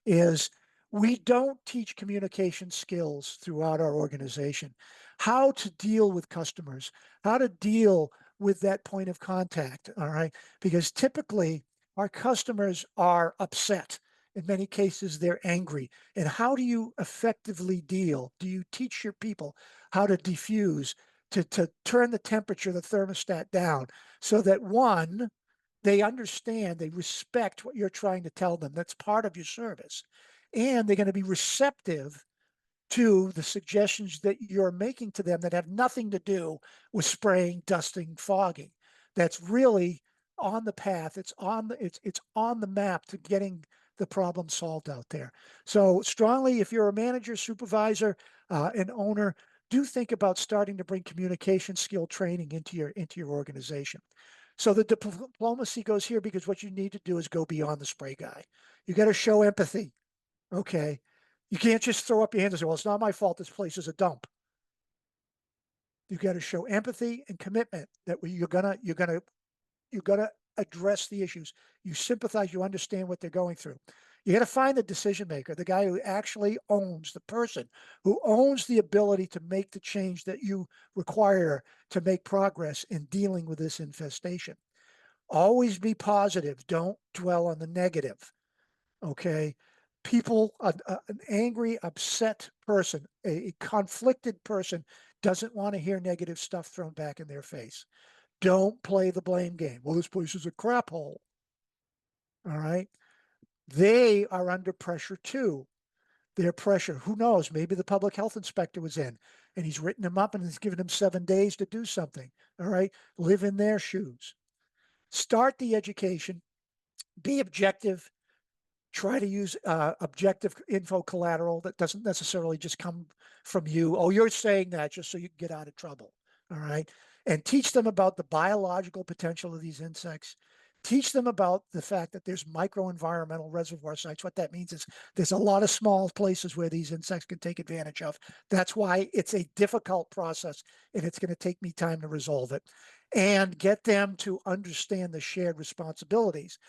is we don't teach communication skills throughout our organization, how to deal with customers, how to deal with that point of contact. All right. Because typically our customers are upset. In many cases, they're angry. And how do you effectively deal? Do you teach your people how to diffuse, to turn the temperature, the thermostat down, so that one, they understand, they respect what you're trying to tell them? That's part of your service. And they're going to be receptive to the suggestions that you're making to them that have nothing to do with spraying, dusting, fogging. That's really on the path. It's on the map to getting the problem solved out there. So strongly, if you're a manager, supervisor, an owner, do think about starting to bring communication skill training into your organization. So the diplomacy goes here, because what you need to do is go beyond the spray guy. You got to show empathy. Okay. You can't just throw up your hands and say, well, it's not my fault. This place is a dump. You got to show empathy and commitment that you're gonna address the issues. You sympathize, you understand what they're going through. You got to find the decision maker, the guy who actually owns, the person who owns the ability to make the change that you require to make progress in dealing with this infestation. Always be positive. Don't dwell on the negative. Okay. People, an angry, upset person, a conflicted person doesn't want to hear negative stuff thrown back in their face. Don't play the blame game. Well, this place is a crap hole. All right. They are under pressure too. Their pressure. Who knows? Maybe the public health inspector was in and he's written them up and he's given them 7 days to do something. All right. Live in their shoes. Start the education. Be objective. Try to use objective info collateral that doesn't necessarily just come from you. Oh, you're saying that just so you can get out of trouble. All right. And teach them about the biological potential of these insects. Teach them about the fact that there's microenvironmental reservoir sites. What that means is there's a lot of small places where these insects can take advantage of. That's why it's a difficult process and it's going to take me time to resolve it. and get them to understand the shared responsibilities.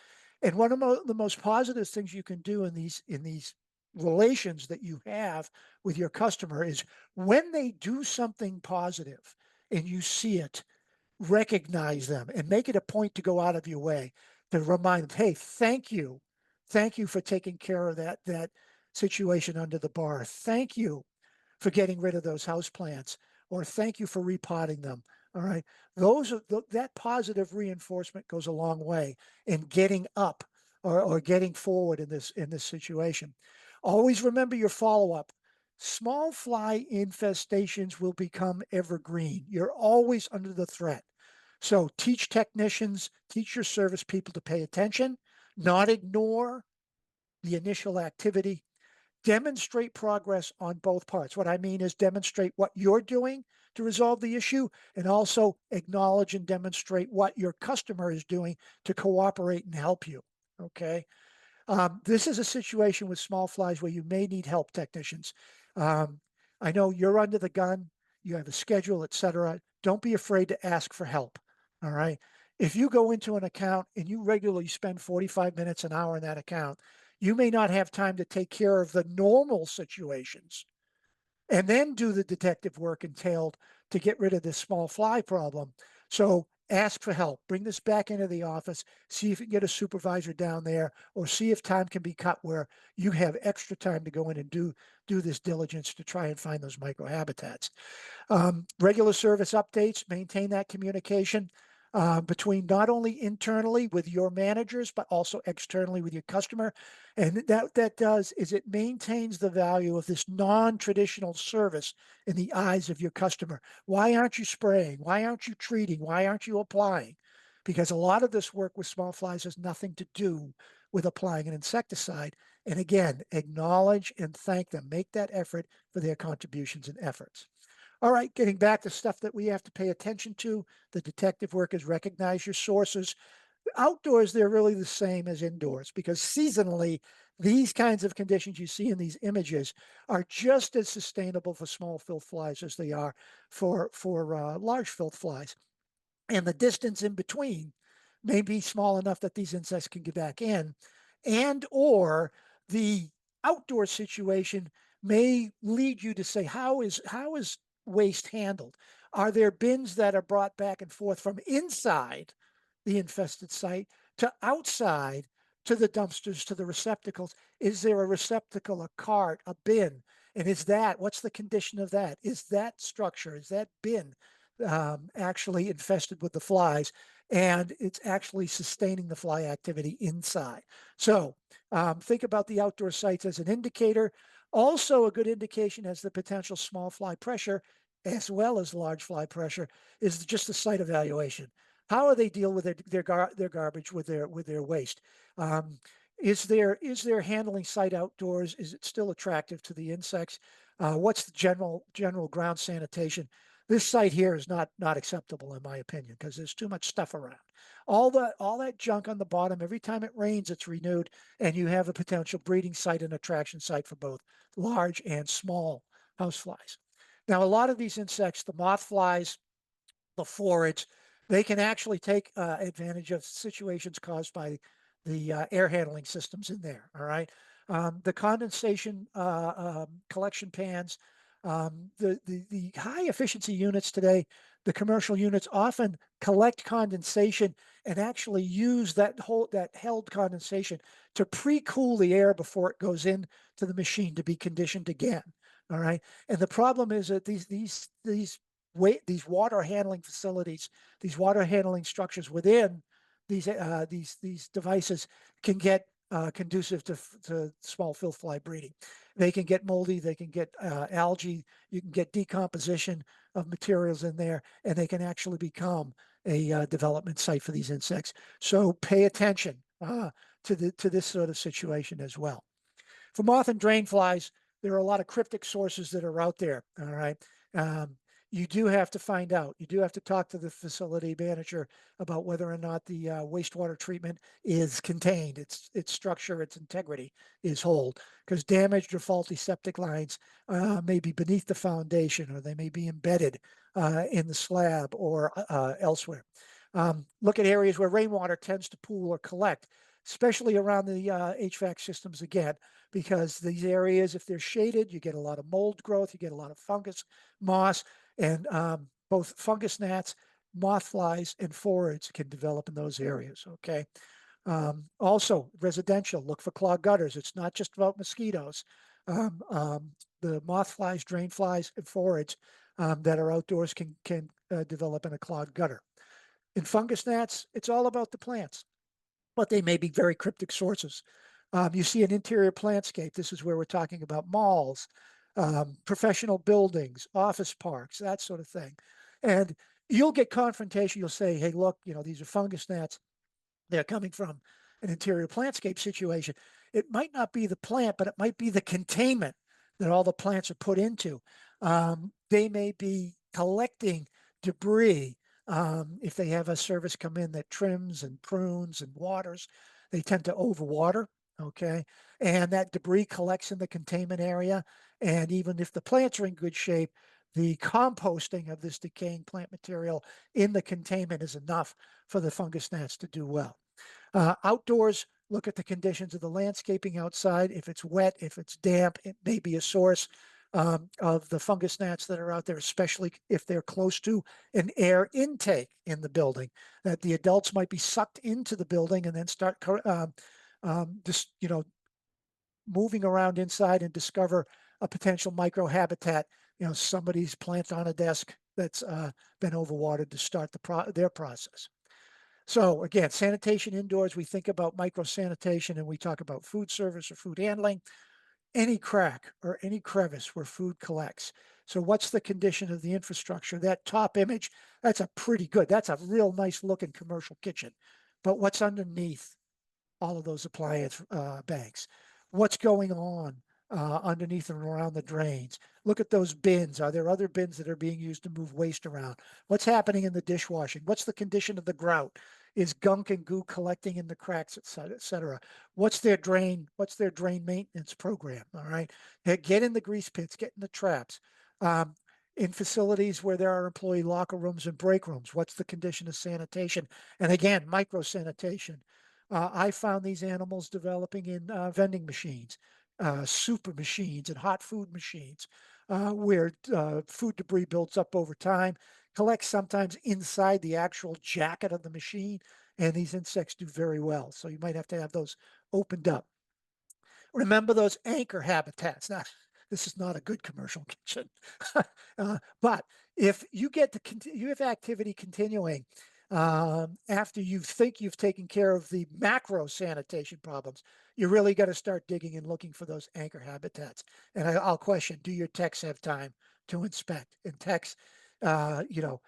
And one of the most positive things you can do in these relations that you have with your customer is when they do something positive and you see it, recognize them and make it a point to go out of your way to remind them, hey, thank you. Thank you for taking care of that situation under the bar. Thank you for getting rid of those house plants, or thank you for repotting them. All right. Those are that positive reinforcement goes a long way in getting up or getting forward in this situation. Always remember your follow-up. Small fly infestations will become evergreen. You're always under the threat. So teach technicians, teach your service people to pay attention, not ignore the initial activity, demonstrate progress on both parts. What I mean is demonstrate what you're doing to resolve the issue and also acknowledge and demonstrate what your customer is doing to cooperate and help you. Okay. This is a situation with small flies where you may need help, technicians. Um, I know you're under the gun, you have a schedule, etc. Don't be afraid to ask for help. All right. If you go into an account and you regularly spend 45 minutes, an hour in that account, you may not have time to take care of the normal situations and then do the detective work entailed to get rid of this small fly problem. So ask for help. Bring this back into the office. See if you can get a supervisor down there, or see if time can be cut where you have extra time to go in and do this diligence to try and find those microhabitats. Regular service updates, maintain that communication between not only internally with your managers, but also externally with your customer. And that does is it maintains the value of this non-traditional service in the eyes of your customer. Why aren't you spraying? Why aren't you treating? Why aren't you applying? Because a lot of this work with small flies has nothing to do with applying an insecticide. And again, acknowledge and thank them. Make that effort for their contributions and efforts. All right, getting back to stuff that we have to pay attention to. The detective work is recognize your sources. Outdoors, they're really the same as indoors because seasonally, these kinds of conditions you see in these images are just as sustainable for small filth flies as they are for large filth flies. And the distance in between may be small enough that these insects can get back in, and or the outdoor situation may lead you to say, how is waste handled? Are there bins that are brought back and forth from inside the infested site to outside to the dumpsters, to the receptacles? Is there a receptacle, a cart, a bin? And what's the condition of that? Is that structure, is that bin actually infested with the flies? And it's actually sustaining the fly activity inside. So think about the outdoor sites as an indicator. Also, a good indication as the potential small fly pressure, as well as large fly pressure, is just the site evaluation. How are they deal with their garbage, with their waste? Is their handling site outdoors? Is it still attractive to the insects? What's the general ground sanitation? This site here is not acceptable in my opinion because there's too much stuff around. All that junk on the bottom. Every time it rains, it's renewed, and you have a potential breeding site and attraction site for both large and small houseflies. Now, a lot of these insects, the moth flies, the forage, they can actually take advantage of situations caused by the air handling systems in there. All right. The condensation collection pans, the high efficiency units today, the commercial units often collect condensation and actually use that held condensation to pre-cool the air before it goes in to the machine to be conditioned again. All right. And the problem is that these water handling facilities, these water handling structures within these devices can get conducive to small filth fly breeding. They can get moldy, they can get algae, you can get decomposition of materials in there, and they can actually become a development site for these insects. So pay attention to this sort of situation as well. For moth and drain flies, there are a lot of cryptic sources that are out there. All right. Um, you do have to find out. You do have to talk to the facility manager about whether or not the wastewater treatment is contained, its structure, its integrity is whole. Because damaged or faulty septic lines may be beneath the foundation, or they may be embedded in the slab or elsewhere. Look at areas where rainwater tends to pool or collect, especially around the HVAC systems again, because these areas, if they're shaded, you get a lot of mold growth, you get a lot of fungus, moss, and both fungus gnats, moth flies, and phorids can develop in those areas. Okay. Also, residential, look for clogged gutters. It's not just about mosquitoes. Um, um, the moth flies, drain flies, and phorids that are outdoors can develop in a clogged gutter. In fungus gnats, it's all about the plants, but they may be very cryptic sources. You see an interior plantscape. This is where we're talking about malls, professional buildings, office parks, that sort of thing. And you'll get confrontation. You'll say, hey, look, these are fungus gnats. They're coming from an interior plantscape situation. It might not be the plant, but it might be the containment that all the plants are put into. They may be collecting debris. If they have a service come in that trims and prunes and waters, they tend to overwater. Okay. And that debris collects in the containment area. And even if the plants are in good shape, the composting of this decaying plant material in the containment is enough for the fungus gnats to do well. Outdoors, look at the conditions of the landscaping outside. If it's wet, if it's damp, it may be a source of the fungus gnats that are out there, especially if they're close to an air intake in the building, that the adults might be sucked into the building and then start just, moving around inside and discover a potential microhabitat. Somebody's plant on a desk that's been overwatered to start their process. So again, sanitation indoors, we think about micro-sanitation and we talk about food service or food handling, any crack or any crevice where food collects. So what's the condition of the infrastructure? That top image, that's that's a real nice looking commercial kitchen. But what's underneath all of those appliance banks? What's going on underneath and around the drains? Look at those bins. Are there other bins that are being used to move waste around? What's happening in the dishwashing? What's the condition of the grout? Is gunk and goo collecting in the cracks, et cetera? What's their drain maintenance program? All right. Get in the grease pits, get in the traps. In facilities where there are employee locker rooms and break rooms, what's the condition of sanitation? And again, micro sanitation. I found these animals developing in vending machines, super machines, and hot food machines, where food debris builds up over time, collects sometimes inside the actual jacket of the machine, and these insects do very well. So you might have to have those opened up. Remember those anchor habitats. Now, this is not a good commercial kitchen, but if you you have activity continuing after you think you've taken care of the macro sanitation problems, you really got to start digging and looking for those anchor habitats. And I'll question: do your techs have time to inspect? And techs, you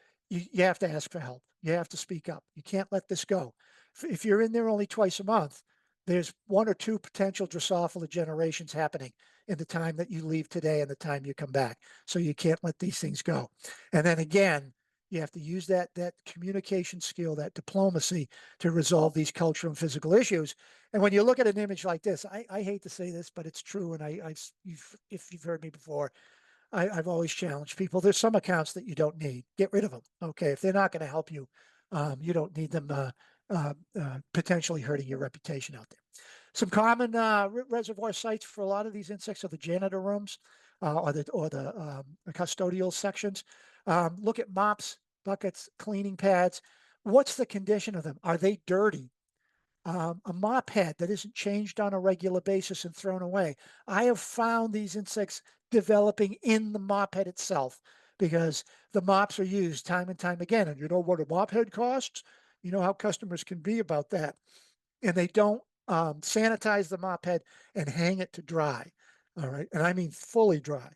have to ask for help. You have to speak up. You can't let this go. If you're in there only twice a month, there's one or two potential Drosophila generations happening in the time that you leave today and the time you come back. So you can't let these things go. And then again, you have to use that communication skill, that diplomacy to resolve these cultural and physical issues. And when you look at an image like this, I hate to say this, but it's true. And if you've heard me before, I've always challenged people. There's some accounts that you don't need. Get rid of them. Okay, if they're not going to help you, you don't need them potentially hurting your reputation out there. Some common reservoir sites for a lot of these insects are the janitor rooms or the custodial sections. Look at mops, buckets, cleaning pads. What's the condition of them? Are they dirty? A mop head that isn't changed on a regular basis and thrown away. I have found these insects developing in the mop head itself because the mops are used time and time again. And you know what a mop head costs? You know how customers can be about that. And they don't sanitize the mop head and hang it to dry. All right. And I mean fully dry.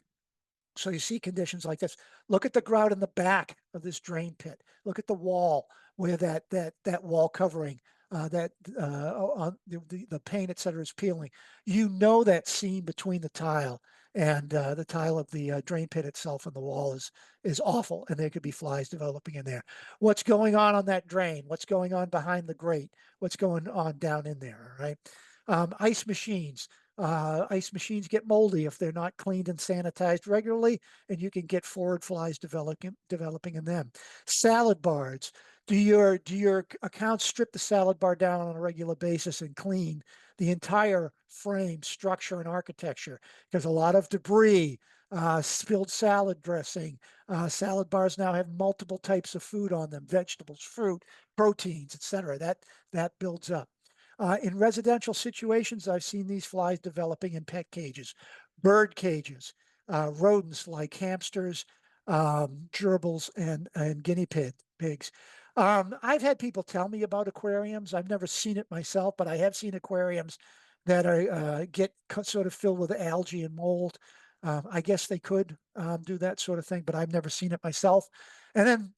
So you see conditions like this. Look at the grout in the back of this drain pit. Look at the wall where that wall covering, that on the paint, et cetera, is peeling. You know that seam between the tile and the tile of the drain pit itself and the wall is awful, and there could be flies developing in there. What's going on that drain? What's going on behind the grate? What's going on down in there? All right. Ice machines. Ice machines get moldy if they're not cleaned and sanitized regularly, and you can get forward flies developing in them. Salad bars. Do your accounts strip the salad bar down on a regular basis and clean the entire frame, structure, and architecture? Because a lot of debris, spilled salad dressing, salad bars now have multiple types of food on them: vegetables, fruit, proteins, etc. That builds up. In residential situations, I've seen these flies developing in pet cages, bird cages, rodents like hamsters, gerbils, and guinea pigs. I've had people tell me about aquariums. I've never seen it myself, but I have seen aquariums that are get sort of filled with algae and mold. I guess they could do that sort of thing, but I've never seen it myself. And then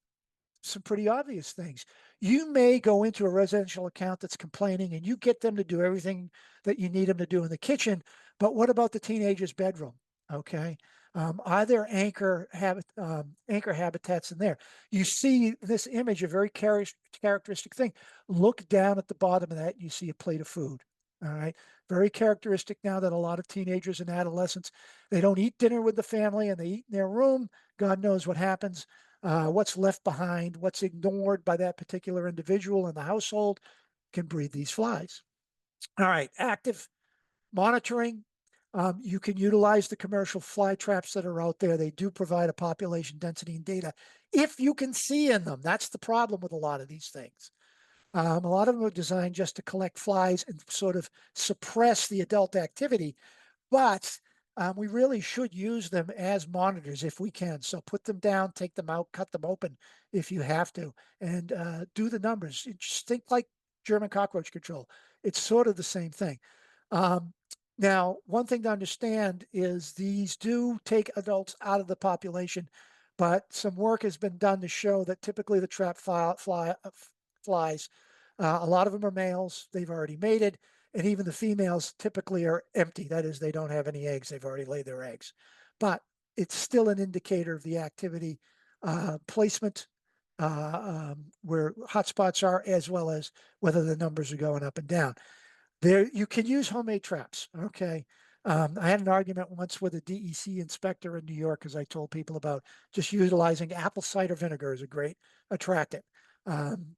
some pretty obvious things. You may go into a residential account that's complaining and you get them to do everything that you need them to do in the kitchen, but what about the teenager's bedroom? Okay. Are there anchor habitats in there? You see this image, a very characteristic thing. Look down at the bottom of that, and you see a plate of food. All right. Very characteristic now that a lot of teenagers and adolescents, they don't eat dinner with the family and they eat in their room. God knows what happens. What's left behind, what's ignored by that particular individual in the household can breed these flies. All right, active monitoring. You can utilize the commercial fly traps that are out there. They do provide a population density and data if you can see in them. That's the problem with a lot of these things. A lot of them are designed just to collect flies and sort of suppress the adult activity, but we really should use them as monitors if we can. So put them down, take them out, cut them open if you have to, and do the numbers. Just think like German cockroach control. It's sort of the same thing. Um, Now, one thing to understand is these do take adults out of the population, but some work has been done to show that typically the trap flies, a lot of them are males, they've already mated, and even the females typically are empty. That is, they don't have any eggs, they've already laid their eggs. But it's still an indicator of the activity, placement, where hotspots are, as well as whether the numbers are going up and down. There, you can use homemade traps. Okay. I had an argument once with a DEC inspector in New York because I told people about just utilizing apple cider vinegar as a great attractant.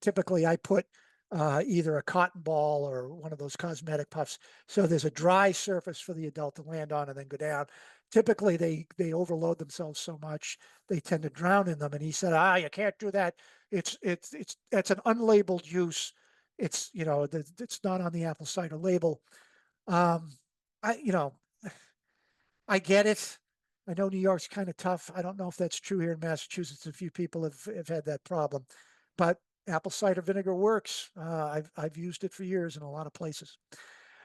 Typically, I put either a cotton ball or one of those cosmetic puffs, so there's a dry surface for the adult to land on and then go down. Typically, they overload themselves so much they tend to drown in them. And he said, "Ah, you can't do that. That's an unlabeled use. It's, it's not on the apple cider label." Um, I, you know, I get it. I know New York's kind of tough. I don't know if that's true here in Massachusetts. A few people have had that problem, but apple cider vinegar works. I've used it for years in a lot of places.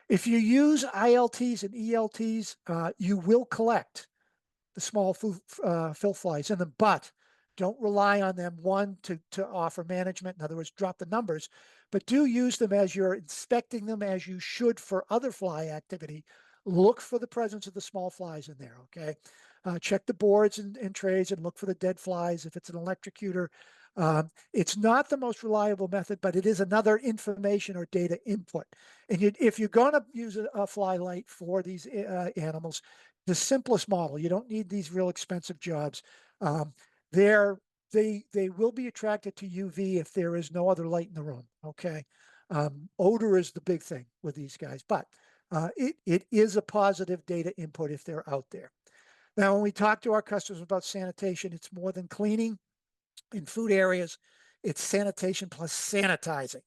If you use ILTs and ELTs, you will collect the small filth flies in them, but don't rely on them, one, to offer management. In other words, drop the numbers, but do use them as you're inspecting them, as you should for other fly activity. Look for the presence of the small flies in there, okay? Check the boards and trays and look for the dead flies if it's an electrocutor. It's not the most reliable method, but it is another information or data input. And if you're going to use a fly light for these animals, the simplest model. You don't need these real expensive jobs. They're they will be attracted to UV if there is no other light in the room. Okay, odor is the big thing with these guys, but it is a positive data input if they're out there. Now, when we talk to our customers about sanitation, it's more than cleaning in food areas. It's sanitation plus sanitizing.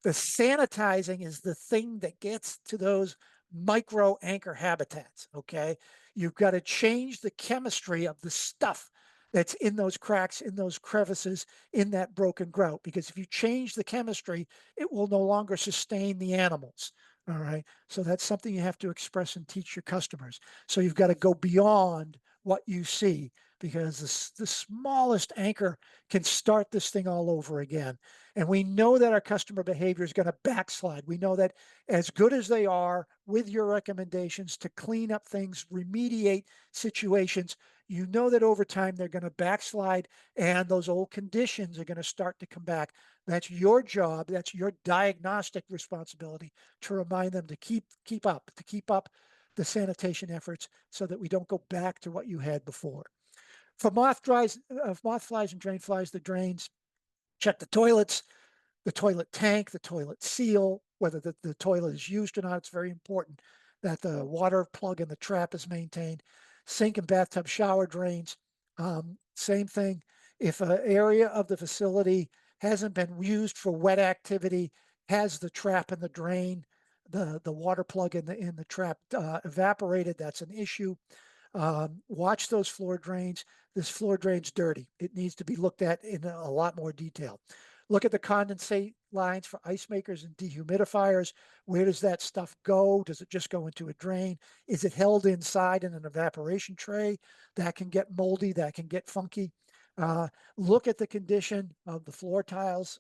The sanitizing is the thing that gets to those micro anchor habitats. Okay. You've got to change the chemistry of the stuff that's in those cracks, in those crevices, in that broken grout. Because if you change the chemistry, it will no longer sustain the animals. All right. So that's something you have to express and teach your customers. So you've got to go beyond what you see, because the smallest anchor can start this thing all over again. And we know that our customer behavior is going to backslide. We know that as good as they are with your recommendations to clean up things, remediate situations, you know that over time they're going to backslide and those old conditions are going to start to come back. That's your job. That's your diagnostic responsibility to remind them to keep up the sanitation efforts so that we don't go back to what you had before. For moth flies and drain flies, the drains, check the toilets, the toilet tank, the toilet seal, whether the toilet is used or not. It's very important that the water plug and the trap is maintained. Sink and bathtub shower drains, same thing. If an area of the facility hasn't been used for wet activity, has the trap and the drain, the water plug in the trap evaporated, that's an issue. Watch those floor drains. This floor drain's dirty. It needs to be looked at in a lot more detail. Look at the condensate lines for ice makers and dehumidifiers. Where does that stuff go? Does it just go into a drain? Is it held inside in an evaporation tray? That can get moldy, that can get funky. Look at the condition of the floor tiles,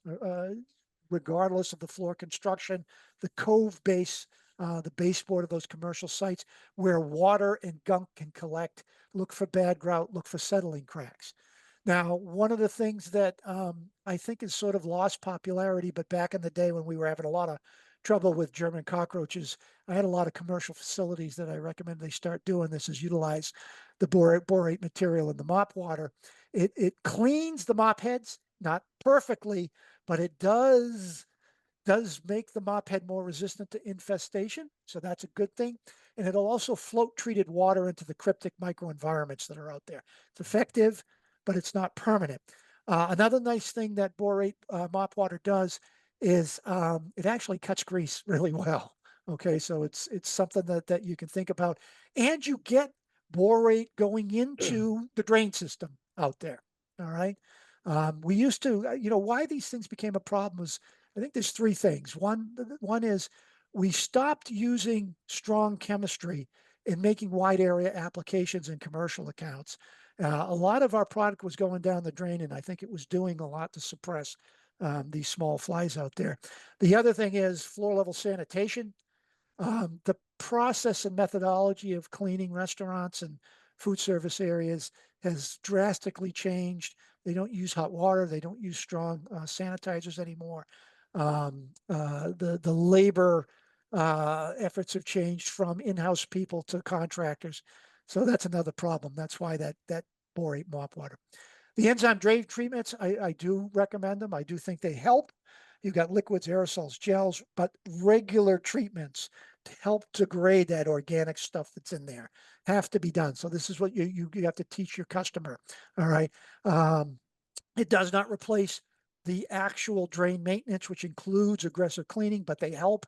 regardless of the floor construction, the cove base, the baseboard of those commercial sites where water and gunk can collect. Look for bad grout, look for settling cracks. Now, one of the things that I think is sort of lost popularity, but back in the day when we were having a lot of trouble with German cockroaches, I had a lot of commercial facilities that I recommend they start doing this, is utilize the borate material in the mop water. It cleans the mop heads, not perfectly, but it does make the mop head more resistant to infestation. So that's a good thing. And it'll also float treated water into the cryptic microenvironments that are out there. It's effective, but it's not permanent. Another nice thing that borate mop water does is it actually cuts grease really well. Okay, so it's something that you can think about. And you get borate going into the drain system out there. All right. We used to, why these things became a problem was, I think there's three things. One is we stopped using strong chemistry in making wide area applications in commercial accounts. A lot of our product was going down the drain, and I think it was doing a lot to suppress these small flies out there. The other thing is floor level sanitation. The process and methodology of cleaning restaurants and food service areas has drastically changed. They don't use hot water. They don't use strong sanitizers anymore. The labor efforts have changed from in-house people to contractors. So that's another problem. That's why that borate mop water. The enzyme drain treatments, I do recommend them. I do think they help. You've got liquids, aerosols, gels, but regular treatments to help degrade that organic stuff that's in there have to be done. So this is what you have to teach your customer. All right. It does not replace the actual drain maintenance, which includes aggressive cleaning, but they help.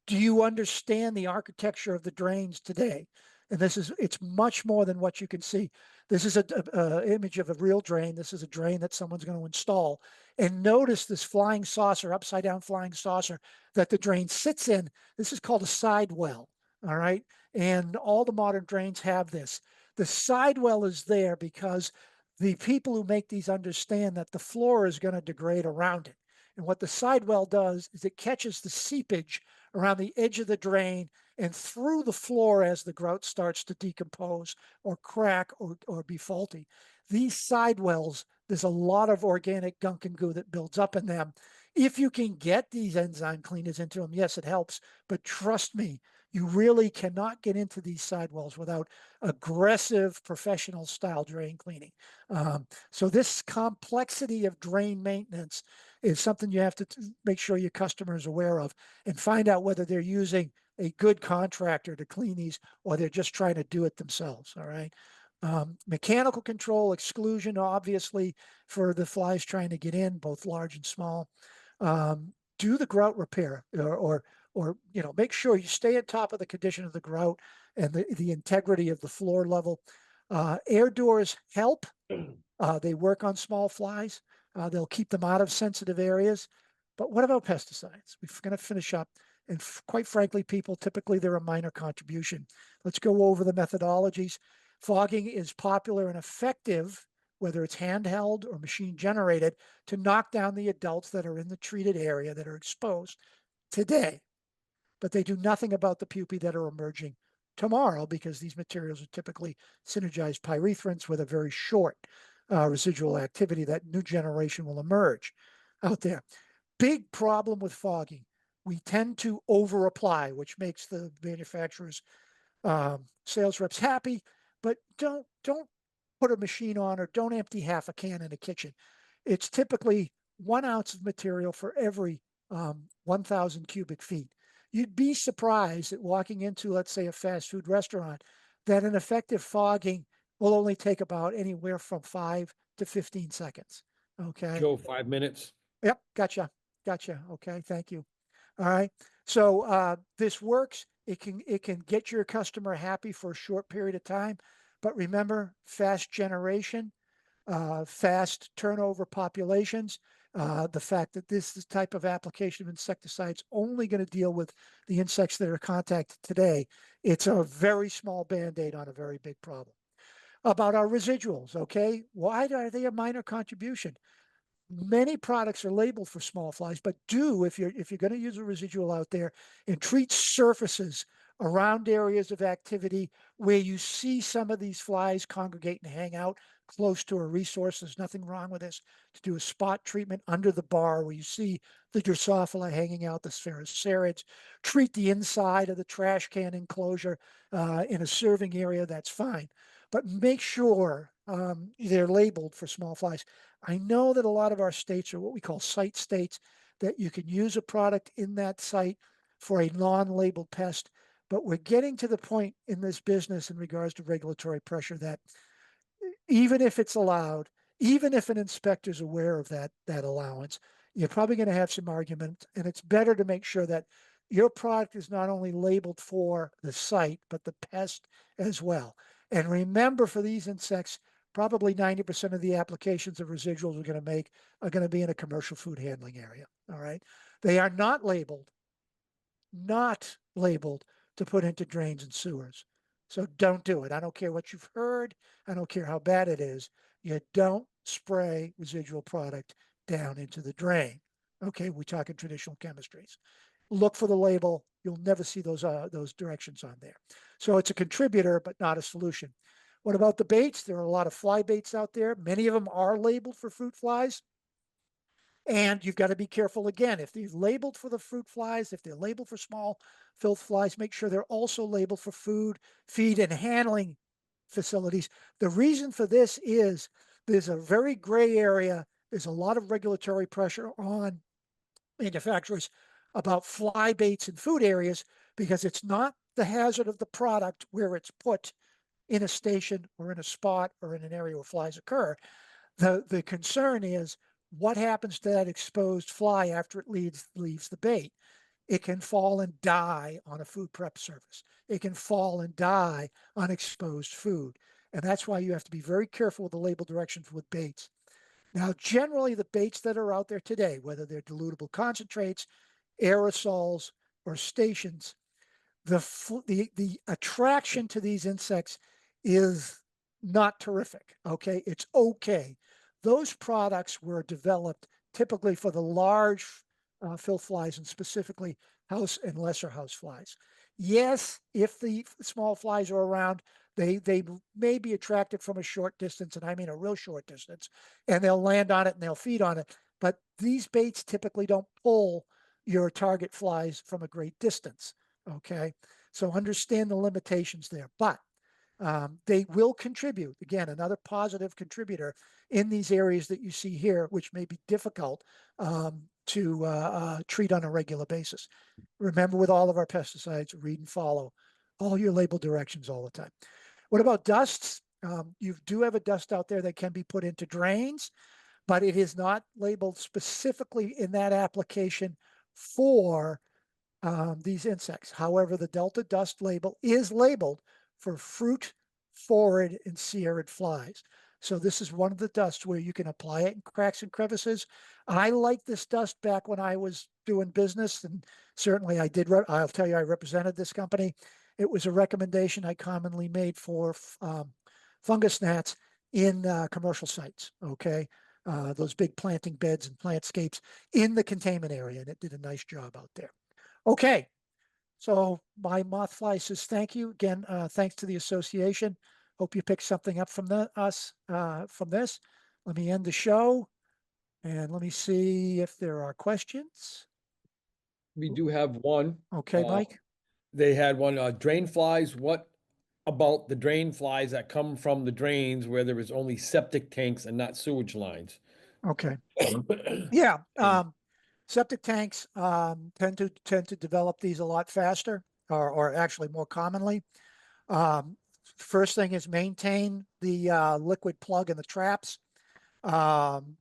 Do you understand the architecture of the drains today? And it's much more than what you can see. This is a image of a real drain. This is a drain that someone's going to install. And notice this flying saucer, upside down flying saucer that the drain sits in. This is called a side well. All right. And all the modern drains have this. The side well is there because the people who make these understand that the floor is going to degrade around it. And what the sidewell does is it catches the seepage around the edge of the drain and through the floor as the grout starts to decompose or crack or be faulty. These sidewells, there's a lot of organic gunk and goo that builds up in them. If you can get these enzyme cleaners into them, yes, it helps. But trust me, you really cannot get into these sidewells without aggressive professional style drain cleaning. So this complexity of drain maintenance is something you have to make sure your customer is aware of and find out whether they're using a good contractor to clean these or they're just trying to do it themselves. All right. Mechanical control, exclusion, obviously, for the flies trying to get in, both large and small. Do the grout repair or make sure you stay on top of the condition of the grout and the integrity of the floor level. Air doors help. They work on small flies. They'll keep them out of sensitive areas. But what about pesticides? We're going to finish up. And quite frankly, people, typically they're a minor contribution. Let's go over the methodologies. Fogging is popular and effective, whether it's handheld or machine generated, to knock down the adults that are in the treated area that are exposed today. But they do nothing about the pupae that are emerging tomorrow, because these materials are typically synergized pyrethrins with a very short residual activity. That new generation will emerge out there. Big problem with fogging. We tend to over apply, which makes the manufacturers, sales reps happy, but don't put a machine on, or don't empty half a can in a kitchen. It's typically 1 ounce of material for every 1,000 cubic feet. You'd be surprised at walking into, let's say, a fast food restaurant, that an effective fogging will only take about anywhere from 5 to 15 seconds. Okay. Joe, 5 minutes. Yep. Gotcha. Okay. Thank you. All right. So this works. It can get your customer happy for a short period of time, but remember, fast generation, fast turnover populations. The fact that this type of application of insecticides only going to deal with the insects that are contacted today. It's a very small band-aid on a very big problem. About our residuals, okay? Why are they a minor contribution? Many products are labeled for small flies, but if you're going to use a residual out there, and treat surfaces around areas of activity where you see some of these flies congregate and hang out close to a resource. There's nothing wrong with this. To do a spot treatment under the bar where you see the Drosophila hanging out, the sphaerocerids. Treat the inside of the trash can enclosure in a serving area, that's fine. But make sure they're labeled for small flies. I know that a lot of our states are what we call site states, that you can use a product in that site for a non-labeled pest. But we're getting to the point in this business in regards to regulatory pressure that even if it's allowed, even if an inspector's aware of that allowance, you're probably going to have some argument. And it's better to make sure that your product is not only labeled for the site, but the pest as well. And remember, for these insects, probably 90% of the applications of residuals we're going to make are going to be in a commercial food handling area. All right. They are not labeled to put into drains and sewers. So don't do it. I don't care what you've heard. I don't care how bad it is. You don't spray residual product down into the drain. Okay, we're talking traditional chemistries. Look for the label. You'll never see those directions on there. So it's a contributor, but not a solution. What about the baits? There are a lot of fly baits out there. Many of them are labeled for fruit flies. And you've got to be careful again. If they're labeled for the fruit flies, if they're labeled for small filth flies, make sure they're also labeled for food, feed, and handling facilities. The reason for this is there's a very gray area. There's a lot of regulatory pressure on manufacturers about fly baits in food areas, because it's not the hazard of the product where it's put in a station or in a spot or in an area where flies occur. The concern is what happens to that exposed fly after it leaves the bait. It can fall and die on a food prep surface. It can fall and die on exposed food. And that's why you have to be very careful with the label directions with baits. Now, generally, the baits that are out there today, whether they're dilutable concentrates, aerosols, or stations, the attraction to these insects is not terrific. Okay, it's okay. Those products were developed typically for the large filth flies, and specifically house and lesser house flies. Yes, if the small flies are around, they may be attracted from a short distance, and I mean a real short distance, and they'll land on it and they'll feed on it. But these baits typically don't pull your target flies from a great distance. Okay, so understand the limitations there, but they will contribute. Again, another positive contributor in these areas that you see here, which may be difficult to treat on a regular basis. Remember, with all of our pesticides, read and follow all your label directions all the time. What about dusts? You do have a dust out there that can be put into drains, but it is not labeled specifically in that application for these insects. However, the Delta dust label is labeled for fruit, phorid, and cearid flies. So this is one of the dusts where you can apply it in cracks and crevices. I liked this dust back when I was doing business, and certainly I did. I represented this company. It was a recommendation I commonly made for fungus gnats in commercial sites. Okay. Those big planting beds and plantscapes in the containment area. And it did a nice job out there. Okay. So my mothfly says thank you again. Thanks to the association. Hope you picked something up from us from this. Let me end the show and let me see if there are questions. We do have one. Okay, Mike. They had one, drain flies. What about the drain flies that come from the drains where there is only septic tanks and not sewage lines? Okay. Yeah. And Septic tanks tend to develop these a lot faster, or actually more commonly. Um, First thing is maintain the liquid plug in the traps.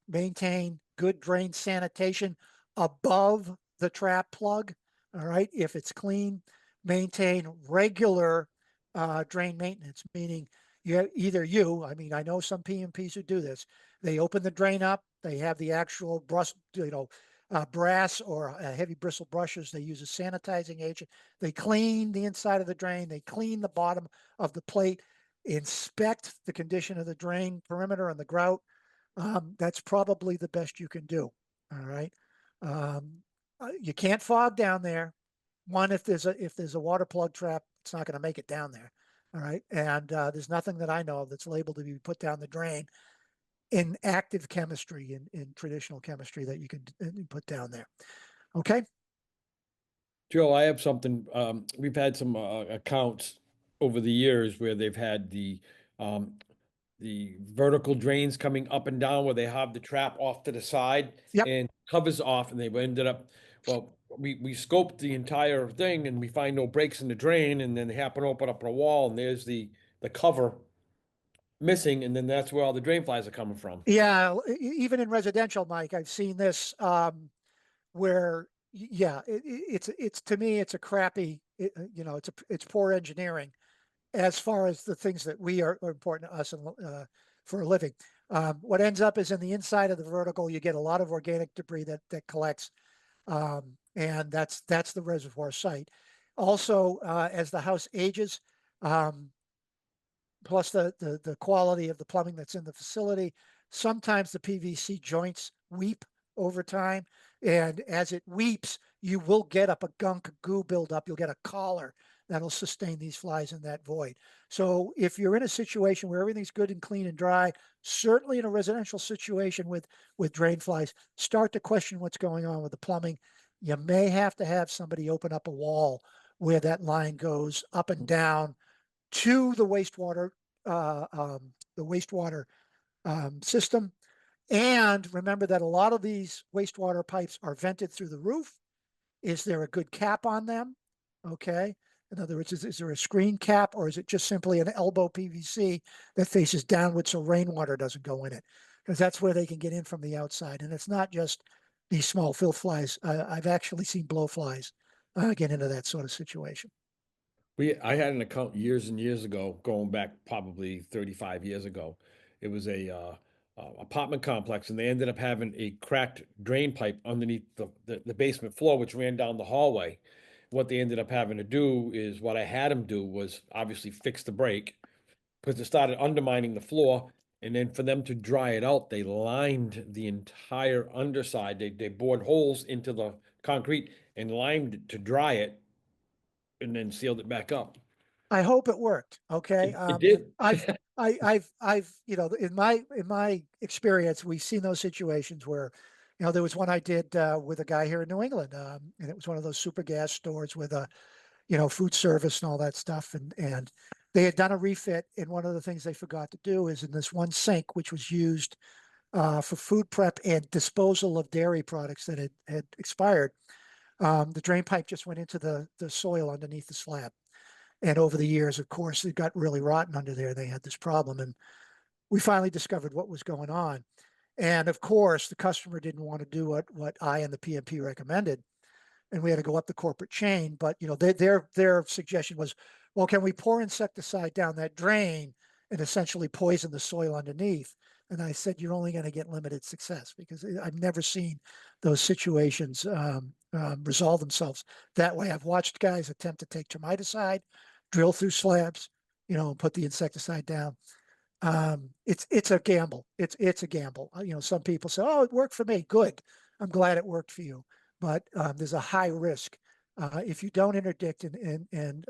Maintain good drain sanitation above the trap plug. All right. If it's clean, maintain regular drain maintenance, meaning I mean, I know some PMPs who do this. They open the drain up, they have the actual brass or heavy bristle brushes. They use a sanitizing agent. They clean the inside of the drain, they clean the bottom of the plate, inspect the condition of the drain perimeter and the grout. That's probably the best you can do. All right. You can't fog down there. One, if there's a water plug trap, it's not going to make it down there. All right. And there's nothing that I know of that's labeled to be put down the drain in active chemistry, in traditional chemistry that you can put down there. Okay. Joe, I have something. We've had some accounts over the years where they've had um, the vertical drains coming up and down where they have the trap off to the side Yep. and covers off, and they ended up, well, we scoped the entire thing and we find no breaks in the drain, and then they happen to open up a wall and there's the cover missing, and then that's where all the drain flies are coming from. Yeah. Even in residential, Mike, I've seen this where, yeah, it's to me, it's a crappy, it's poor engineering as far as the things that are important to us and for a living. What ends up is in the inside of the vertical, you get a lot of organic debris that collects, and that's the reservoir site. Also, as the house ages, um, plus the quality of the plumbing that's in the facility, sometimes the PVC joints weep over time, and as it weeps, you will get up a gunk goo buildup. You'll get a collar that'll sustain these flies in that void. So if you're in a situation where everything's good and clean and dry, certainly in a residential situation with drain flies, start to question what's going on with the plumbing. You may have to have somebody open up a wall where that line goes up and down to the wastewater system. And remember that a lot of these wastewater pipes are vented through the roof. Is there a good cap on them? Okay. In other words, is there a screen cap, or is it just simply an elbow PVC that faces downward so rainwater doesn't go in it? Because that's where they can get in from the outside. And it's not just these small filth flies. I've actually seen blowflies get into that sort of situation. I had an account years and years ago, going back probably 35 years ago. It was a apartment complex, and they ended up having a cracked drain pipe underneath the basement floor, which ran down the hallway. What they ended up having to do is what I had them do was obviously fix the break because it started undermining the floor. And then for them to dry it out, they lined the entire underside. They bored holes into the concrete and lined it to dry it and then sealed it back up. I hope it worked. Okay. It did. I've, in my experience, we've seen those situations where, there was one I did with a guy here in New England, and it was one of those super gas stores with food service and all that stuff, and they had done a refit, and one of the things they forgot to do is in this one sink, which was used for food prep and disposal of dairy products that had expired, the drain pipe just went into the soil underneath the slab. And over the years, of course, it got really rotten under there. They had this problem. And we finally discovered what was going on. And of course, the customer didn't want to do what I and the PMP recommended. And we had to go up the corporate chain. But their suggestion was, well, can we pour insecticide down that drain and essentially poison the soil underneath? And I said, you're only going to get limited success, because I've never seen those situations resolve themselves that way. I've watched guys attempt to take termiticide, drill through slabs, and put the insecticide down. It's a gamble. It's a gamble. Some people say, "Oh, it worked for me. Good. I'm glad it worked for you." But there's a high risk if you don't interdict and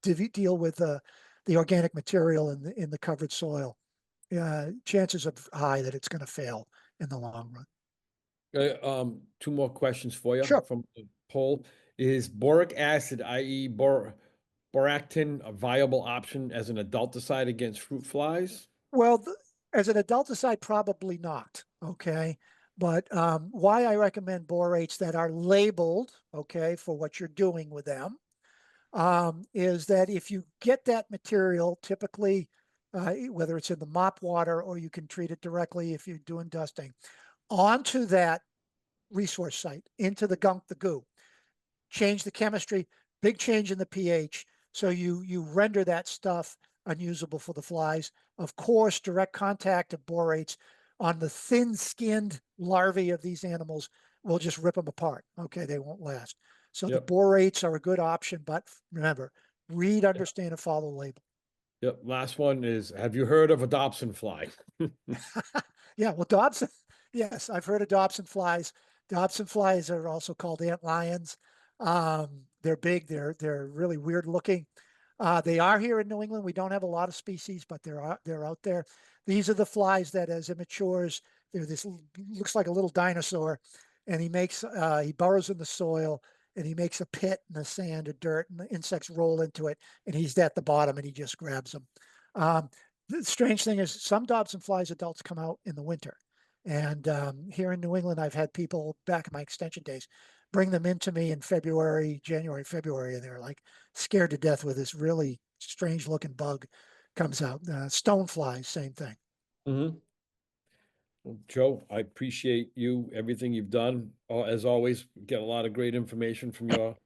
deal with the organic material in the covered soil. Chances are high that it's going to fail in the long run. Two more questions for you Sure. from the poll. Is boric acid, i.e. Boractin, a viable option as an adulticide against fruit flies? Well, as an adulticide, probably not. Okay. But why I recommend borates that are labeled, okay, for what you're doing with them, is that if you get that material, typically, whether it's in the mop water or you can treat it directly if you're doing dusting, onto that resource site, into the gunk, the goo, change the chemistry, big change in the pH. So you render that stuff unusable for the flies. Of course, direct contact of borates on the thin-skinned larvae of these animals will just rip them apart. Okay, they won't last. So the Yep. borates are a good option, but remember, read, Yep. understand, and follow the label. Yep. Last one is, have you heard of a Dobson fly? Yeah, well, Dobson, yes, I've heard of Dobson flies. Dobson flies are also called ant lions. They're big. They're really weird looking. They are here in New England. We don't have a lot of species, but they're out there. These are the flies that, as it matures, they're this looks like a little dinosaur, and he burrows in the soil and he makes a pit in the sand or dirt, and the insects roll into it, and he's at the bottom and he just grabs them. Um, the strange thing is some Dobson flies adults come out in the winter. And here in New England, I've had people back in my extension days bring them into me in February, January, February, and they're like scared to death with this really strange looking bug comes out. Stone flies, same thing. Mhm. Well, Joe, I appreciate you, everything you've done. As always, get a lot of great information from your